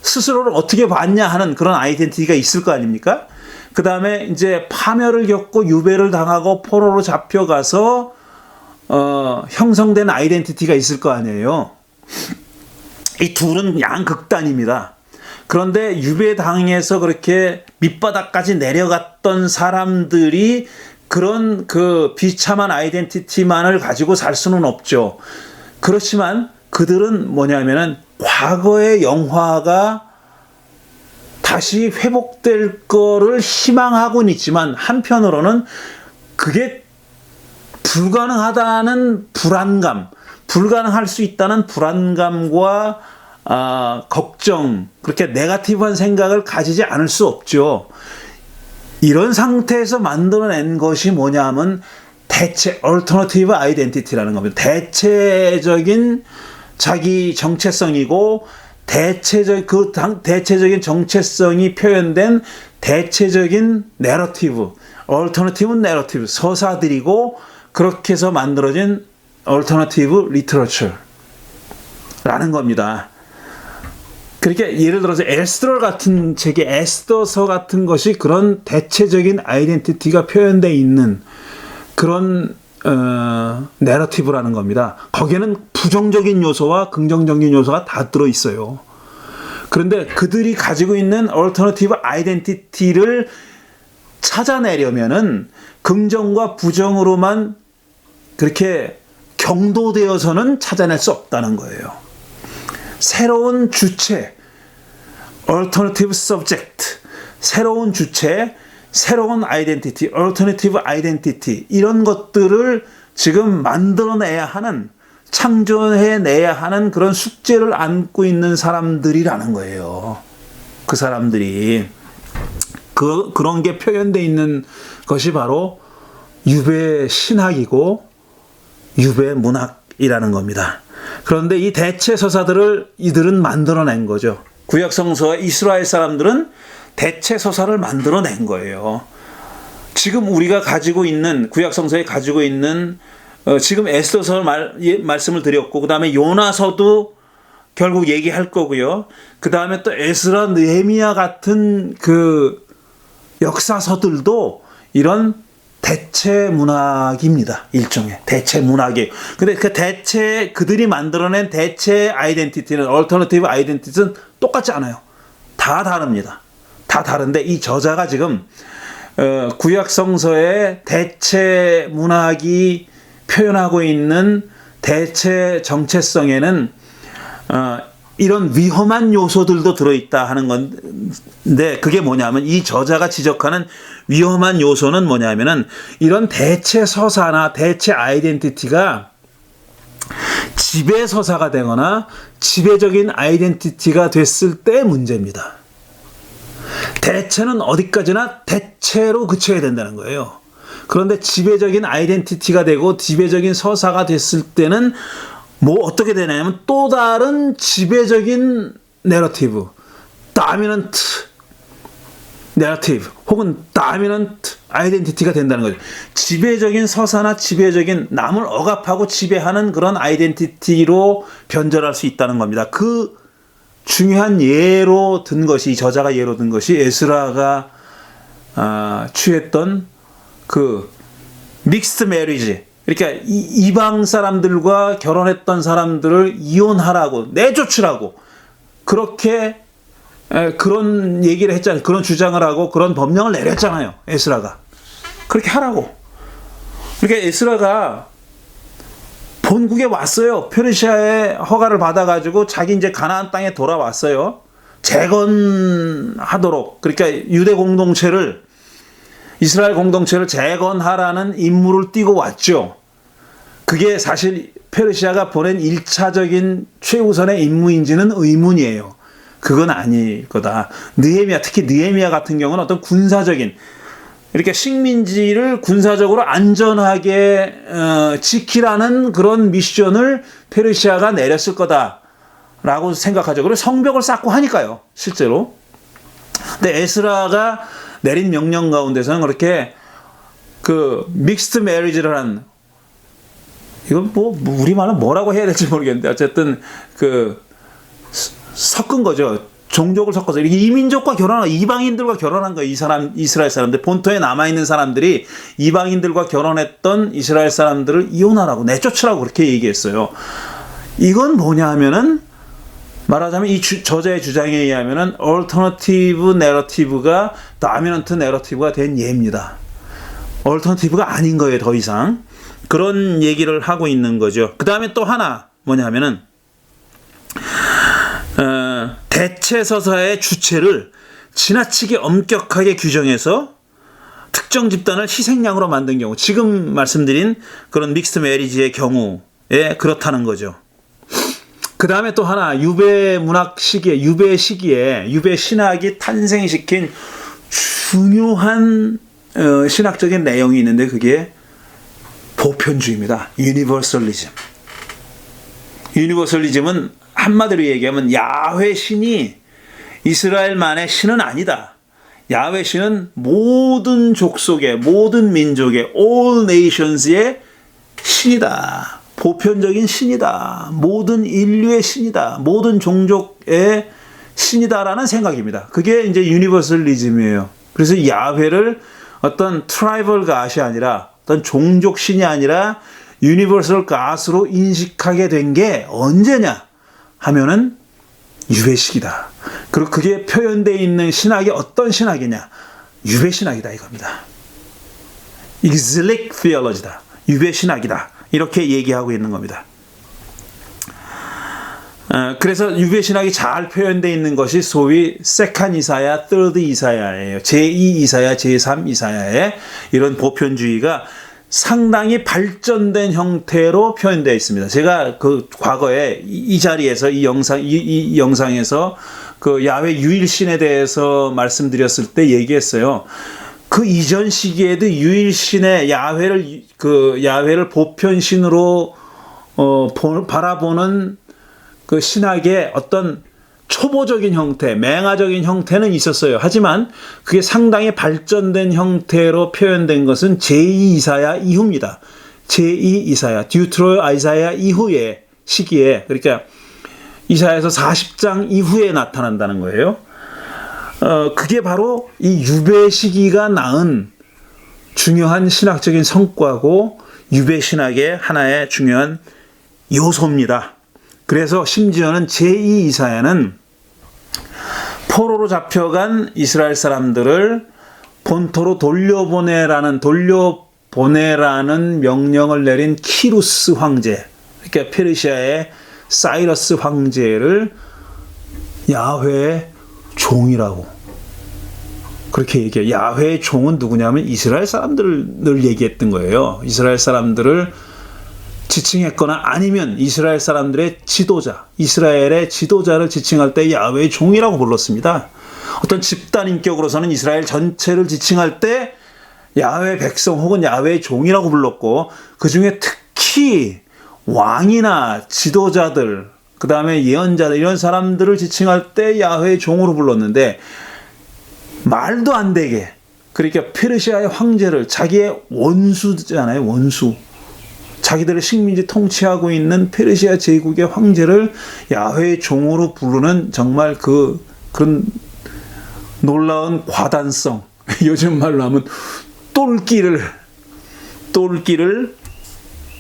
스스로를 어떻게 봤냐 하는 그런 아이덴티티가 있을 거 아닙니까? 그 다음에 이제 파멸을 겪고 유배를 당하고 포로로 잡혀가서 형성된 아이덴티티가 있을 거 아니에요. 이 둘은 양극단입니다. 그런데 유배당해서 그렇게 밑바닥까지 내려갔던 사람들이 그런 그 비참한 아이덴티티만을 가지고 살 수는 없죠. 그렇지만 그들은 뭐냐면은 과거의 영화가 다시 회복될 거를 희망하고는 있지만, 한편으로는 그게 불가능하다는 불안감, 불가능할 수 있다는 불안감과 걱정, 그렇게 네거티브한 생각을 가지지 않을 수 없죠. 이런 상태에서 만들어낸 것이 뭐냐 하면 alternative identity라는 겁니다. 대체적인 자기 정체성이고, 대체적인 정체성이 표현된 대체적인 내러티브, alternative narrative, 서사들이고, 그렇게 해서 만들어진 alternative literature라는 겁니다. 그러니까 예를 들어서 에스더 같은 책의 에스더서 같은 것이 그런 대체적인 아이덴티티가 표현되어 있는 그런 내러티브라는 겁니다. 거기에는 부정적인 요소와 긍정적인 요소가 다 들어있어요. 그런데 그들이 가지고 있는 얼터너티브 아이덴티티를 찾아내려면은 긍정과 부정으로만 그렇게 경도되어서는 찾아낼 수 없다는 거예요. 새로운 주체, alternative subject, 새로운 주체, 새로운 아이덴티티, alternative identity, 이런 것들을 지금 만들어내야 하는, 창조해내야 하는 그런 숙제를 안고 있는 사람들이라는 거예요. 그 사람들이. 그런 게 표현되어 있는 것이 바로 유배 신학이고 유배 문학이라는 겁니다. 그런데 이 대체 서사들을 이들은 만들어낸 거죠. 구약 성서의 이스라엘 사람들은 대체 서사를 만들어낸 거예요. 지금 우리가 가지고 있는, 구약 성서에 가지고 있는 지금 에스더서 말씀을 드렸고, 그 다음에 요나서도 결국 얘기할 거고요. 그 다음에 또 에스라, 느헤미야 같은 그 역사서들도 이런 대체 문학입니다. 일종의 대체 문학이에요. 근데 그 대체, 그들이 만들어낸 대체 아이덴티티는, 얼터너티브 아이덴티티는 똑같지 않아요. 다 다릅니다. 다 다른데 이 저자가 지금 구약 성서의 대체 문학이 표현하고 있는 대체 정체성에는 이런 위험한 요소들도 들어있다 하는 건데, 그게 뭐냐면, 이 저자가 지적하는 위험한 요소는 뭐냐면은 이런 대체 서사나 대체 아이덴티티가 지배 서사가 되거나 지배적인 아이덴티티가 됐을 때 문제입니다. 대체는 어디까지나 대체로 그쳐야 된다는 거예요. 그런데 지배적인 아이덴티티가 되고 지배적인 서사가 됐을 때는 뭐 어떻게 되냐면 또 다른 지배적인 내러티브, 다미넌트 내러티브 혹은 다미넌트 아이덴티티가 된다는 거죠. 지배적인 서사나 지배적인, 남을 억압하고 지배하는 그런 아이덴티티로 변절할 수 있다는 겁니다. 그 중요한 예로 든 것이, 저자가 예로 든 것이 에스라가 취했던 그 믹스드 메리지, 그러니까 이방 사람들과 결혼했던 사람들을 이혼하라고, 내쫓으라고, 그렇게 그런 얘기를 했잖아요. 그런 주장을 하고 그런 법령을 내렸잖아요. 에스라가. 그렇게 하라고. 그러니까 에스라가 본국에 왔어요. 페르시아의 허가를 받아가지고 자기 이제 가나안 땅에 돌아왔어요. 재건하도록. 그러니까 유대 공동체를, 이스라엘 공동체를 재건하라는 임무를 띠고 왔죠. 그게 사실 페르시아가 보낸 1차적인 최우선의 임무인지는 의문이에요. 그건 아닐 거다. 느헤미야, 특히 느헤미야 같은 경우는 어떤 군사적인, 이렇게 식민지를 군사적으로 안전하게 지키라는 그런 미션을 페르시아가 내렸을 거다라고 생각하죠. 그리고 성벽을 쌓고 하니까요, 실제로. 근데 에스라가 내린 명령 가운데서는 그렇게 그 믹스드 메리지를 한, 이건 뭐 우리말로 뭐라고 해야 될지 모르겠는데, 어쨌든 그 섞은 거죠. 종족을 섞어서 이렇게 이민족과 결혼한, 이방인들과 결혼한 거예요. 이 사람, 이스라엘 사람들, 본토에 남아 있는 사람들이 이방인들과 결혼했던 이스라엘 사람들을 이혼하라고, 내쫓으라고 그렇게 얘기했어요. 이건 뭐냐 하면은, 말하자면 이 저자의 주장에 의하면은 얼터너티브 내러티브가 다미넌트 내러티브가 된 예입니다. 얼터너티브가 아닌 거예요, 더 이상. 그런 얘기를 하고 있는 거죠. 그 다음에 또 하나 뭐냐 하면은 대체 서사의 주체를 지나치게 엄격하게 규정해서 특정 집단을 희생양으로 만든 경우, 지금 말씀드린 그런 믹스드 메리지의 경우에 그렇다는 거죠. 그 다음에 또 하나, 유배 문학 시기에, 유배 시기에 유배 신학이 탄생시킨 중요한 신학적인 내용이 있는데 그게 보편주의입니다. 유니버설리즘. 유니버설리즘은 한마디로 얘기하면 야훼 신이 이스라엘만의 신은 아니다. 야훼 신은 모든 족속의, 모든 민족의, all nations의 신이다. 보편적인 신이다. 모든 인류의 신이다. 모든 종족의 신이다라는 생각입니다. 그게 이제 유니버설리즘이에요. 그래서 야훼를 어떤 트라이벌 갓이 아니라, 어떤 종족 신이 아니라 유니버설 갓으로 인식하게 된 게 언제냐 하면은 유배식이다. 그리고 그게 표현되어 있는 신학이 어떤 신학이냐? 유배 신학이다 이겁니다. exilic theology다. 유배 신학이다. 이렇게 얘기하고 있는 겁니다. 그래서 유배 신학이 잘 표현되어 있는 것이 소위 세컨 이사야, third 이사야예요. 제2 이사야, 제3 이사야의 이런 보편주의가 상당히 발전된 형태로 표현되어 있습니다. 제가 그 과거에 이 자리에서 이 영상에서 그 야훼 유일신에 대해서 말씀드렸을 때 얘기했어요. 그 이전 시기에도 유일신의 야훼를 보편신으로 바라보는 그 신학의 어떤 초보적인 형태, 맹아적인 형태는 있었어요. 하지만 그게 상당히 발전된 형태로 표현된 것은 제2 이사야 이후입니다. 제2 이사야, 듀트로 이사야 이후의 시기에, 그러니까 이사야에서 40장 이후에 나타난다는 거예요. 그게 바로 이 유배 시기가 낳은 중요한 신학적인 성과고 유배 신학의 하나의 중요한 요소입니다. 그래서 심지어는 제2 이사야는 포로로 잡혀간 이스라엘 사람들을 본토로 돌려보내라는 명령을 내린 키루스 황제, 그러니까 페르시아의 사이러스 황제를 야훼의 종이라고 그렇게 얘기해요. 야훼의 종은 누구냐면 이스라엘 사람들을 늘 얘기했던 거예요. 이스라엘 사람들을 지칭했거나 아니면 이스라엘 사람들의 지도자, 이스라엘의 지도자를 지칭할 때 야훼의 종이라고 불렀습니다. 어떤 집단 인격으로서는 이스라엘 전체를 지칭할 때 야훼 백성 혹은 야훼의 종이라고 불렀고, 그 중에 특히 왕이나 지도자들, 그 다음에 예언자들, 이런 사람들을 지칭할 때 야훼의 종으로 불렀는데, 말도 안 되게, 그러니까 페르시아의 황제를 자기의 원수잖아요, 원수. 자기들의 식민지 통치하고 있는 페르시아 제국의 황제를 야훼의 종으로 부르는 정말 그런 놀라운 과단성, 요즘 말로 하면 똘끼를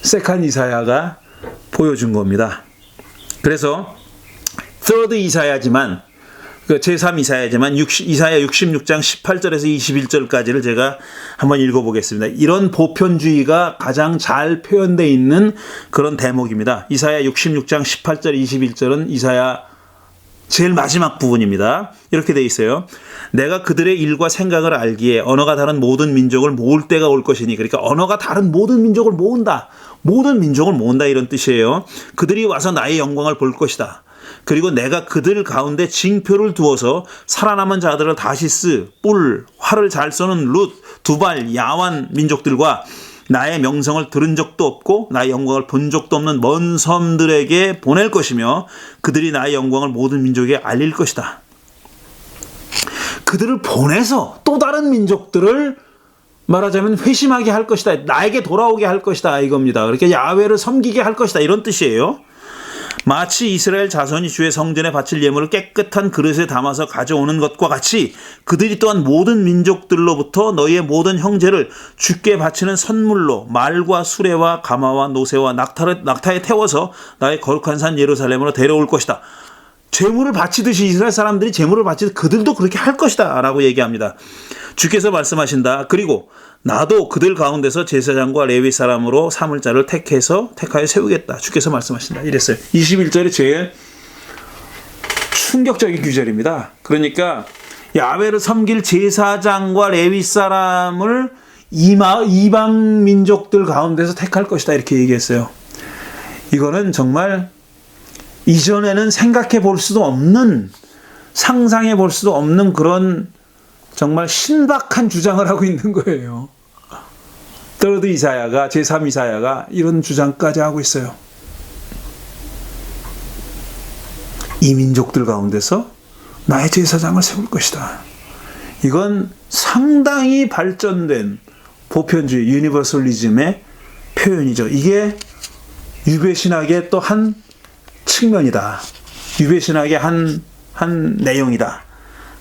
세칸 이사야가 보여준 겁니다. 그래서 third 이사야지만, 제3 이사야지만 이사야 66장 18절에서 21절까지를 제가 한번 읽어보겠습니다. 이런 보편주의가 가장 잘 표현되어 있는 그런 대목입니다. 이사야 66장 18절 21절은 이사야 제일 마지막 부분입니다. 이렇게 되어 있어요. 내가 그들의 일과 생각을 알기에 언어가 다른 모든 민족을 모을 때가 올 것이니, 그러니까 언어가 다른 모든 민족을 모은다. 모든 민족을 모은다 이런 뜻이에요. 그들이 와서 나의 영광을 볼 것이다. 그리고 내가 그들 가운데 징표를 두어서 살아남은 자들을 다시스, 뿔, 활을 잘 쏘는 룻, 두발, 야완 민족들과 나의 명성을 들은 적도 없고 나의 영광을 본 적도 없는 먼 섬들에게 보낼 것이며 그들이 나의 영광을 모든 민족에 알릴 것이다. 그들을 보내서 또 다른 민족들을 말하자면 회심하게 할 것이다. 나에게 돌아오게 할 것이다 이겁니다. 그러니까 야훼를 섬기게 할 것이다 이런 뜻이에요. 마치 이스라엘 자손이 주의 성전에 바칠 예물을 깨끗한 그릇에 담아서 가져오는 것과 같이 그들이 또한 모든 민족들로부터 너희의 모든 형제를 주께 바치는 선물로 말과 수레와 가마와 노새와 낙타에 태워서 나의 거룩한 산 예루살렘으로 데려올 것이다. 제물을 바치듯이 이스라엘 사람들이 제물을 바치듯 그들도 그렇게 할 것이다 라고 얘기합니다. 주께서 말씀하신다. 그리고 나도 그들 가운데서 제사장과 레위 사람으로 삼을 자를 택하여 세우겠다. 주께서 말씀하신다. 이랬어요. 21절이 제일 충격적인 구절입니다. 그러니까 야훼를 섬길 제사장과 레위 사람을 이방 민족들 가운데서 택할 것이다 이렇게 얘기했어요. 이거는 정말 이전에는 생각해 볼 수도 없는, 상상해 볼 수도 없는 그런 정말 신박한 주장을 하고 있는 거예요. 더드 이사야가, 제3 이사야가 이런 주장까지 하고 있어요. 이 민족들 가운데서 나의 제사장을 세울 것이다. 이건 상당히 발전된 보편주의, 유니버설리즘의 표현이죠. 이게 유배신학의 또 한 측면이다. 유배신학의 한 내용이다.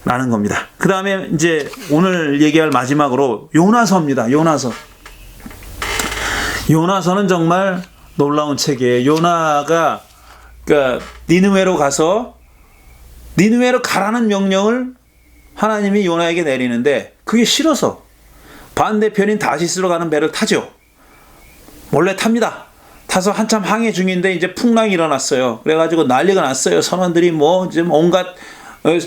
라는 겁니다. 그 다음에 이제 오늘 얘기할 마지막으로 요나서입니다. 요나서. 요나서는 정말 놀라운 책이에요. 요나가 그러니까 니느웨로 가서 니느웨로 가라는 명령을 하나님이 요나에게 내리는데 그게 싫어서 반대편인 다시스로 가는 배를 타죠. 몰래 탑니다. 타서 한참 항해 중인데 이제 풍랑이 일어났어요. 그래가지고 난리가 났어요. 선원들이 뭐 지금 온갖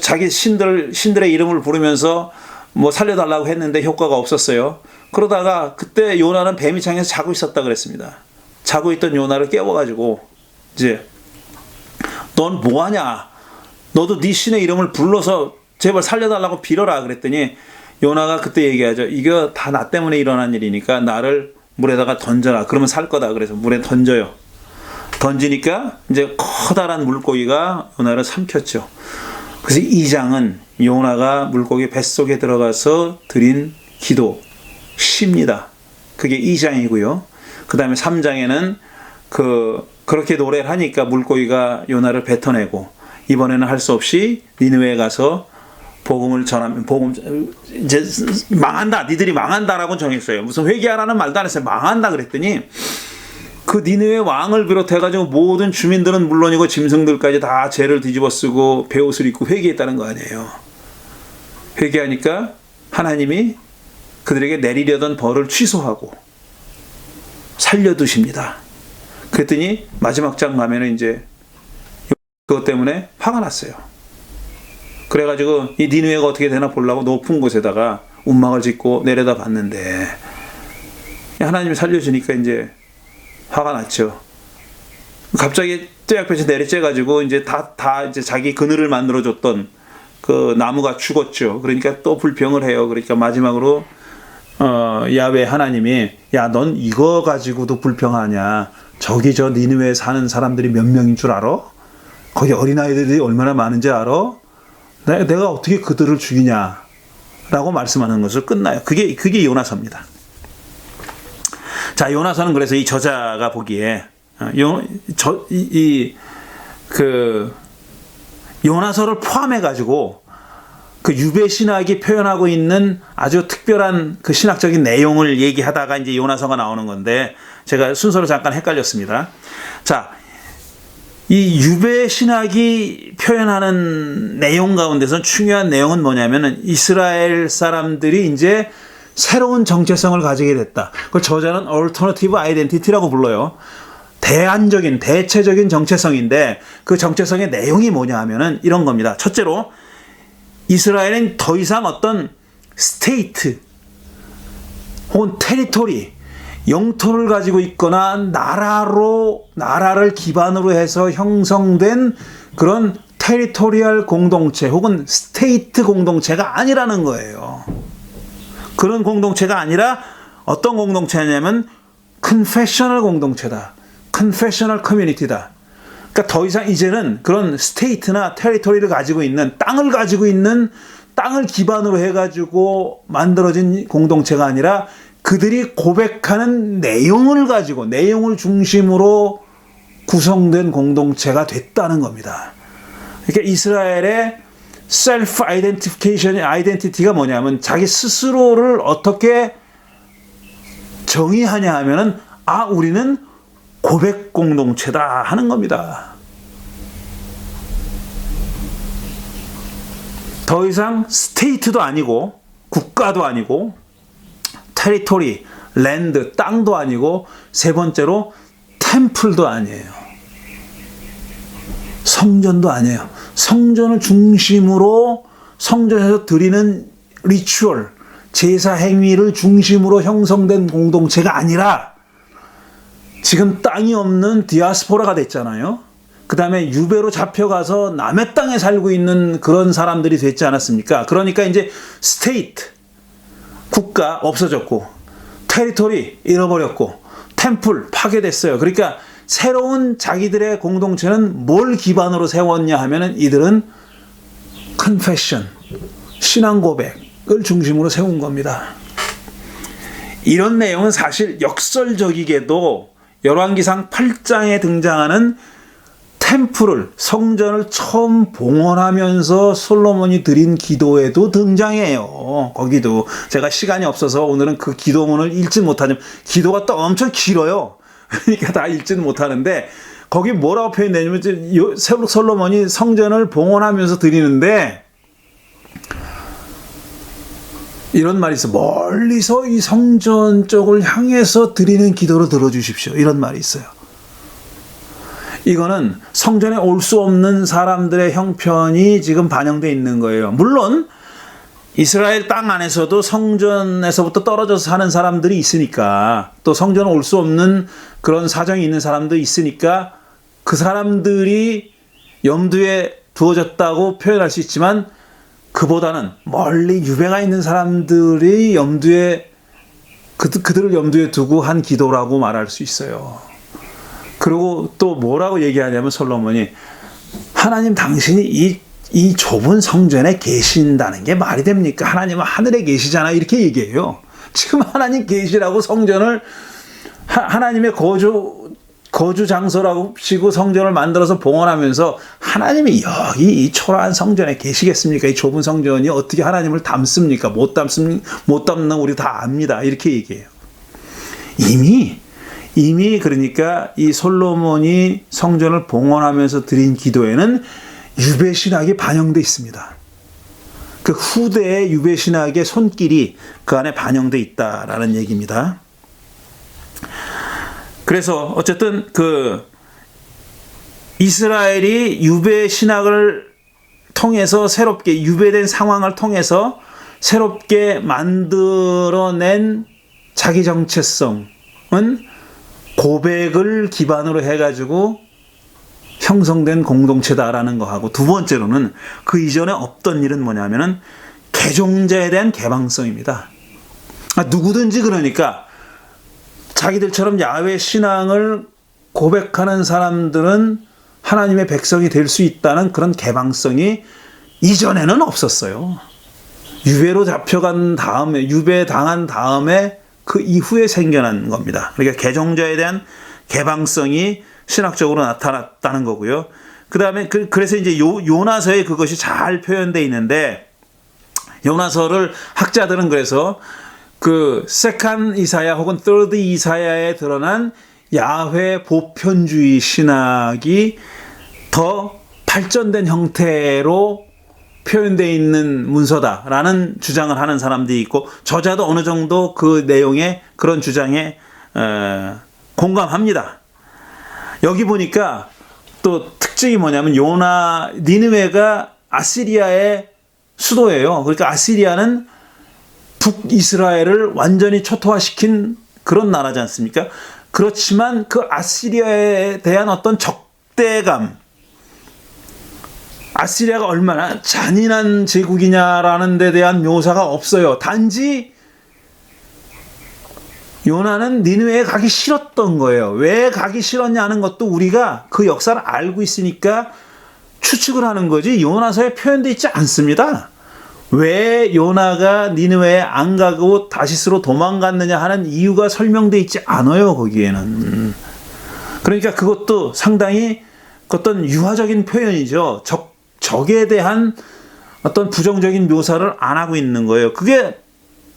자기 신들의 이름을 부르면서 뭐 살려달라고 했는데 효과가 없었어요. 그러다가 그때 요나는 뱀이창에서 자고 있었다 그랬습니다. 자고 있던 요나를 깨워가지고 이제 넌 뭐하냐? 너도 네 신의 이름을 불러서 제발 살려달라고 빌어라 그랬더니 요나가 그때 얘기하죠. 이거 다 나 때문에 일어난 일이니까 나를 물에다가 던져라. 그러면 살 거다. 그래서 물에 던져요. 던지니까 이제 커다란 물고기가 요나를 삼켰죠. 그래서 2장은 요나가 물고기 뱃속에 들어가서 드린 기도, 시입니다. 그게 2장이고요. 그 다음에 3장에는 그렇게 노래를 하니까 물고기가 요나를 뱉어내고 이번에는 할 수 없이 니느웨에 가서 복음을 전하면 이제 망한다. 니들이 망한다라고 정했어요. 무슨 회개하라는 말도 안 했어요. 망한다 그랬더니 그 니느웨 왕을 비롯해가지고 모든 주민들은 물론이고 짐승들까지 다 죄를 뒤집어 쓰고 베옷을 입고 회개했다는 거 아니에요. 회개하니까 하나님이 그들에게 내리려던 벌을 취소하고 살려두십니다. 그랬더니 마지막 장 가면은 이제 그것 때문에 화가 났어요. 그래가지고 이 니느웨가 어떻게 되나 보려고 높은 곳에다가 움막을 짓고 내려다 봤는데 하나님이 살려주니까 이제 화가 났죠. 갑자기 떼약볕에 내리쬐가지고 이제 다 이제 자기 그늘을 만들어줬던 그 나무가 죽었죠. 그러니까 또 불평을 해요. 그러니까 마지막으로 야훼 하나님이 야, 넌 이거 가지고도 불평하냐? 저기 저 니느웨에 사는 사람들이 몇 명인 줄 알아? 거기 어린아이들이 얼마나 많은지 알아? 내가 어떻게 그들을 죽이냐? 라고 말씀하는 것을 끝나요. 그게 요나서입니다. 자, 요나서는 그래서 이 저자가 보기에 요나서를 포함해가지고 그 유배 신학이 표현하고 있는 아주 특별한 그 신학적인 내용을 얘기하다가 이제 요나서가 나오는 건데 제가 순서를 잠깐 헷갈렸습니다. 자, 이 유배 신학이 표현하는 내용 가운데서 중요한 내용은 뭐냐면은 이스라엘 사람들이 이제 새로운 정체성을 가지게 됐다. 그걸 저자는 alternative identity라고 불러요. 대안적인, 대체적인 정체성인데 그 정체성의 내용이 뭐냐 하면은 이런 겁니다. 첫째로 이스라엘은 더 이상 어떤 스테이트 혹은 테리토리, 영토를 가지고 있거나 나라를 기반으로 해서 형성된 그런 테리토리얼 공동체 혹은 스테이트 공동체가 아니라는 거예요. 그런 공동체가 아니라 어떤 공동체냐면 컨페셔널 공동체다. 컨페셔널 커뮤니티다. 그러니까 더 이상 이제는 그런 스테이트나 테리토리를 가지고 있는 땅을 기반으로 해가지고 만들어진 공동체가 아니라 그들이 고백하는 내용을 가지고 내용을 중심으로 구성된 공동체가 됐다는 겁니다. 그러니까 이스라엘의 셀프 아이덴티티가 뭐냐면 자기 스스로를 어떻게 정의하냐 하면은 우리는 고백 공동체다 하는 겁니다. 더 이상 스테이트도 아니고 국가도 아니고 테리토리, 랜드, 땅도 아니고 세 번째로 템플도 아니에요. 성전도 아니에요. 성전을 중심으로 성전에서 드리는 리추얼, 제사 행위를 중심으로 형성된 공동체가 아니라 지금 땅이 없는 디아스포라가 됐잖아요. 그 다음에 유배로 잡혀가서 남의 땅에 살고 있는 그런 사람들이 됐지 않았습니까? 그러니까 이제 스테이트, 국가 없어졌고, 테리토리 잃어버렸고, 템플 파괴됐어요. 그러니까 새로운 자기들의 공동체는 뭘 기반으로 세웠냐 하면은 이들은 confession, 신앙 고백을 중심으로 세운 겁니다. 이런 내용은 사실 역설적이게도 열왕기상 8장에 등장하는 템플을, 성전을 처음 봉헌하면서 솔로몬이 드린 기도에도 등장해요. 거기도 제가 시간이 없어서 오늘은 그 기도문을 읽지 못하지만 기도가 또 엄청 길어요. 그러니까 다 읽지는 못하는데 거기 뭐라고 표현되냐면 솔로몬이 성전을 봉헌하면서 드리는데 이런 말이 있어요. 멀리서 이 성전 쪽을 향해서 드리는 기도를 들어주십시오. 이런 말이 있어요. 이거는 성전에 올 수 없는 사람들의 형편이 지금 반영되어 있는 거예요. 물론 이스라엘 땅 안에서도 성전에서부터 떨어져서 사는 사람들이 있으니까, 또 성전에 올 수 없는 그런 사정이 있는 사람도 있으니까 그 사람들이 염두에 두어졌다고 표현할 수 있지만, 그보다는 멀리 유배가 있는 사람들이 그들을 염두에 두고 한 기도라고 말할 수 있어요. 그리고 또 뭐라고 얘기하냐면 솔로몬이, 하나님 당신이 이 좁은 성전에 계신다는 게 말이 됩니까? 하나님은 하늘에 계시잖아. 이렇게 얘기해요. 지금 하나님 계시라고 성전을 하나님의 거주 장소라고 치고 성전을 만들어서 봉헌하면서 하나님이 여기 이 초라한 성전에 계시겠습니까? 이 좁은 성전이 어떻게 하나님을 담습니까? 못 담는 우리 다 압니다. 이렇게 얘기해요. 이미 그러니까 이 솔로몬이 성전을 봉헌하면서 드린 기도에는 유배 신학이 반영되어 있습니다. 그 후대의 유배 신학의 손길이 그 안에 반영되어 있다라는 얘기입니다. 그래서 어쨌든 그 이스라엘이 유배 신학을 통해서 새롭게 유배된 상황을 통해서 새롭게 만들어낸 자기 정체성은 고백을 기반으로 해가지고 형성된 공동체다라는 거하고, 두 번째로는 그 이전에 없던 일은 뭐냐면은 개종자에 대한 개방성입니다. 누구든지 그러니까 자기들처럼 야훼 신앙을 고백하는 사람들은 하나님의 백성이 될 수 있다는 그런 개방성이 이전에는 없었어요. 유배로 잡혀간 다음에, 유배당한 다음에 그 이후에 생겨난 겁니다. 그러니까 개종자에 대한 개방성이 신학적으로 나타났다는 거고요. 그 다음에 그래서 이제 요나서에 그것이 잘 표현되어 있는데, 요나서를 학자들은 그래서 그 세컨 이사야 혹은 third 이사야에 드러난 야훼 보편주의 신학이 더 발전된 형태로 표현되어 있는 문서다라는 주장을 하는 사람들이 있고, 저자도 어느 정도 그 내용에, 그런 주장에 공감합니다. 여기 보니까 또 특징이 뭐냐면 니느웨가 아시리아의 수도예요. 그러니까 아시리아는 북이스라엘을 완전히 초토화시킨 그런 나라지 않습니까? 그렇지만 그 아시리아에 대한 어떤 적대감, 아시리아가 얼마나 잔인한 제국이냐라는 데 대한 묘사가 없어요. 단지 요나는 니느웨에 가기 싫었던 거예요. 왜 가기 싫었냐는 것도 우리가 그 역사를 알고 있으니까 추측을 하는 거지, 요나서에 표현되어 있지 않습니다. 왜 요나가 니느웨에 안 가고 다시스로 도망갔느냐 하는 이유가 설명되어 있지 않아요, 거기에는. 그러니까 그것도 상당히 어떤 유화적인 표현이죠. 적에 대한 어떤 부정적인 묘사를 안 하고 있는 거예요. 그게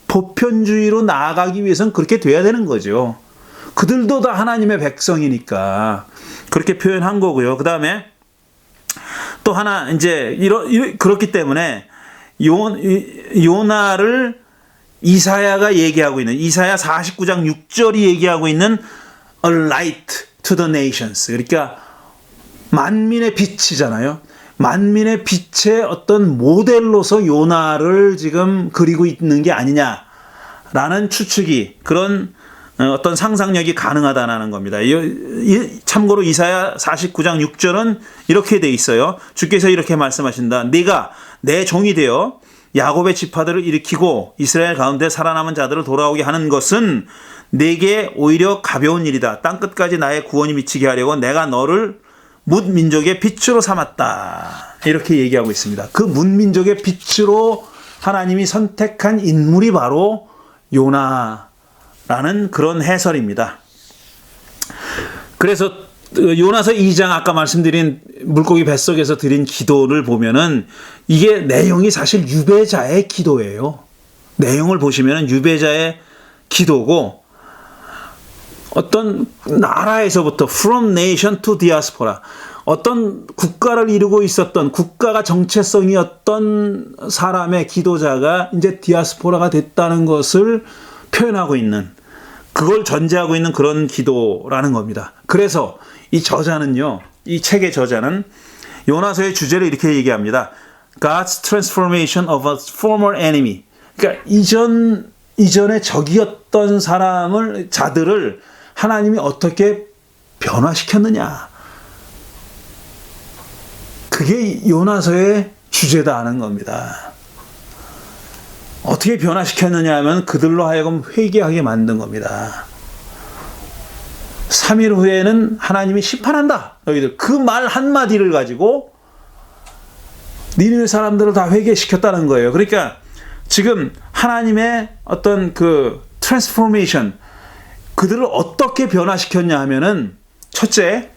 보편주의로 나아가기 위해서는 그렇게 돼야 되는 거죠. 그들도 다 하나님의 백성이니까 그렇게 표현한 거고요. 그 다음에 또 하나, 이제 그렇기 때문에 요나를 이사야가 얘기하고 있는, 이사야 49장 6절이 얘기하고 있는 A light to the nations, 그러니까 만민의 빛이잖아요. 만민의 빛의 어떤 모델로서 요나를 지금 그리고 있는 게 아니냐라는 추측이, 그런 어떤 상상력이 가능하다는 겁니다. 참고로 이사야 49장 6절은 이렇게 돼 있어요. 주께서 이렇게 말씀하신다. 네가 내 종이 되어 야곱의 지파들을 일으키고 이스라엘 가운데 살아남은 자들을 돌아오게 하는 것은 내게 오히려 가벼운 일이다. 땅끝까지 나의 구원이 미치게 하려고 내가 너를 뭇민족의 빛으로 삼았다. 이렇게 얘기하고 있습니다. 그 뭇민족의 빛으로 하나님이 선택한 인물이 바로 요나라는 그런 해설입니다. 그래서 요나서 2장 아까 말씀드린 물고기 뱃속에서 드린 기도를 보면은 이게 내용이 사실 유배자의 기도예요. 내용을 보시면은 유배자의 기도고, 어떤 나라에서부터 from nation to diaspora, 어떤 국가를 이루고 있었던, 국가가 정체성이었던 사람의 기도자가 이제 디아스포라가 됐다는 것을 표현하고 있는, 그걸 전제하고 있는 그런 기도라는 겁니다. 그래서 이 저자는요, 이 책의 저자는 요나서의 주제를 이렇게 얘기합니다. God's transformation of a former enemy. 그러니까 이전에 적이었던 자들을 하나님이 어떻게 변화시켰느냐. 그게 요나서의 주제다 하는 겁니다. 어떻게 변화시켰느냐 하면 그들로 하여금 회개하게 만든 겁니다. 3일 후에는 하나님이 심판한다. 너희들 그 말 한마디를 가지고 니느웨 사람들을 다 회개시켰다는 거예요. 그러니까 지금 하나님의 어떤 그 트랜스포메이션, 그들을 어떻게 변화시켰냐 하면은, 첫째,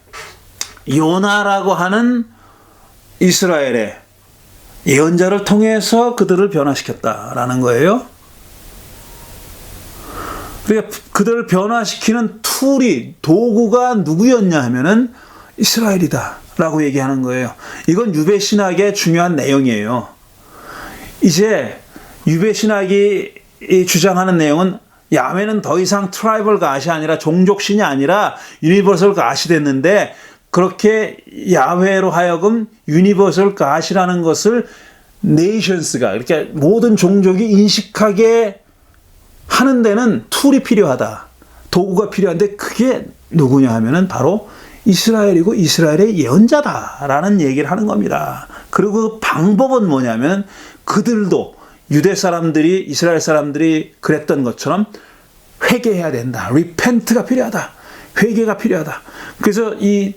요나라고 하는 이스라엘의 예언자를 통해서 그들을 변화시켰다라는 거예요. 그러니까 그들을 변화시키는 도구가 누구였냐 하면은 이스라엘이다라고 얘기하는 거예요. 이건 유배 신학의 중요한 내용이에요. 이제 유배 신학이 주장하는 내용은 야훼는 더 이상 트라이벌 갓이 아니라 종족신이 아니라 유니버설 갓이 됐는데, 그렇게 야훼로 하여금 유니버설 갓이라는 것을 네이션스가, 이렇게 모든 종족이 인식하게 하는 데는 툴이 필요하다. 도구가 필요한데 그게 누구냐 하면은 바로 이스라엘이고 이스라엘의 예언자다라는 얘기를 하는 겁니다. 그리고 그 방법은 뭐냐면, 그들도 유대 사람들이, 이스라엘 사람들이 그랬던 것처럼 회개해야 된다. 리펜트가 필요하다. 회개가 필요하다. 그래서 이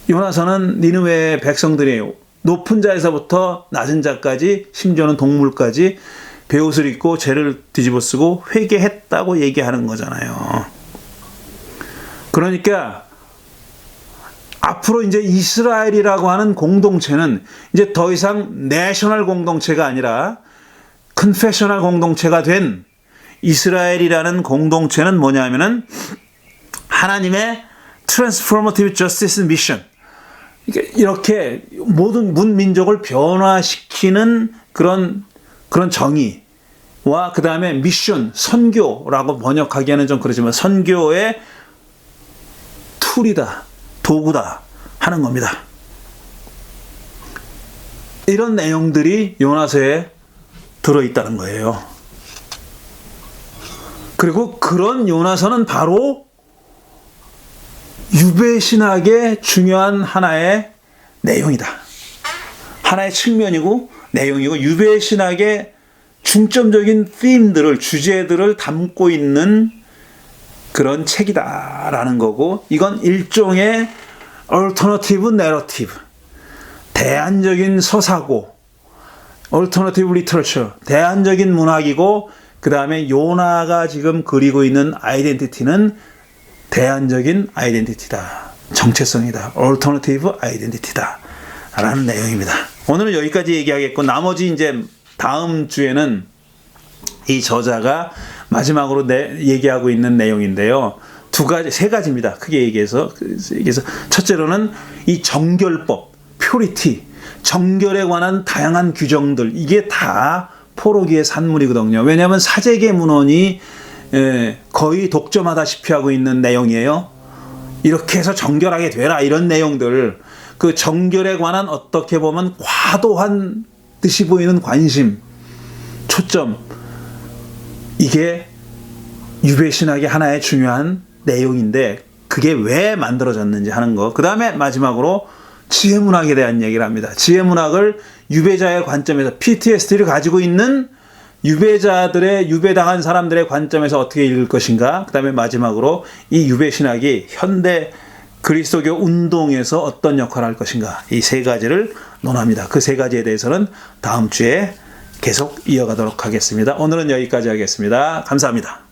요나서는 니느웨 백성들이 높은 자에서부터 낮은 자까지, 심지어는 동물까지 베옷을 입고 죄를 뒤집어 쓰고 회개했다고 얘기하는 거잖아요. 그러니까 앞으로 이제 이스라엘이라고 하는 공동체는 이제 더 이상 내셔널 공동체가 아니라 컨페셔널 공동체가 된 이스라엘이라는 공동체는 뭐냐면은 하나님의 트랜스포머티브 저스티스 미션, 이렇게 모든 문민족을 변화시키는 그런 정의와 그 다음에 미션, 선교라고 번역하기에는 좀 그렇지만 선교의 툴이다, 도구다 하는 겁니다. 이런 내용들이 요나서에 들어있다는 거예요. 그리고 그런 요나서는 바로 유배신학의 중요한 하나의 내용이다. 하나의 측면이고 내용이고, 유배신학의 중점적인 주제들을 담고 있는 그런 책이다라는 거고, 이건 일종의 alternative narrative, 대안적인 서사고, alternative literature, 대안적인 문학이고, 그 다음에 요나가 지금 그리고 있는 아이덴티티는 대안적인 아이덴티티다. 정체성이다. alternative identity다. 라는 내용입니다. 오늘은 여기까지 얘기하겠고, 나머지 이제 다음 주에는 이 저자가 마지막으로 얘기하고 있는 내용인데요. 세 가지입니다. 크게 얘기해서. 첫째로는 이 정결법, 퓨리티, 정결에 관한 다양한 규정들, 이게 다 포로기의 산물이거든요. 왜냐하면 사제계 문헌이 거의 독점하다시피 하고 있는 내용이에요. 이렇게 해서 정결하게 되라, 이런 내용들. 그 정결에 관한 어떻게 보면 과도한 듯이 보이는 관심, 초점, 이게 유배신학의 하나의 중요한 내용인데 그게 왜 만들어졌는지 하는 거. 그 다음에 마지막으로 지혜문학에 대한 얘기를 합니다. 지혜문학을 유배자의 관점에서 PTSD를 가지고 있는 유배당한 사람들의 관점에서 어떻게 읽을 것인가. 그 다음에 마지막으로 이 유배신학이 현대 그리스도교 운동에서 어떤 역할을 할 것인가. 이 세 가지를 논합니다. 그 세 가지에 대해서는 다음 주에 계속 이어가도록 하겠습니다. 오늘은 여기까지 하겠습니다. 감사합니다.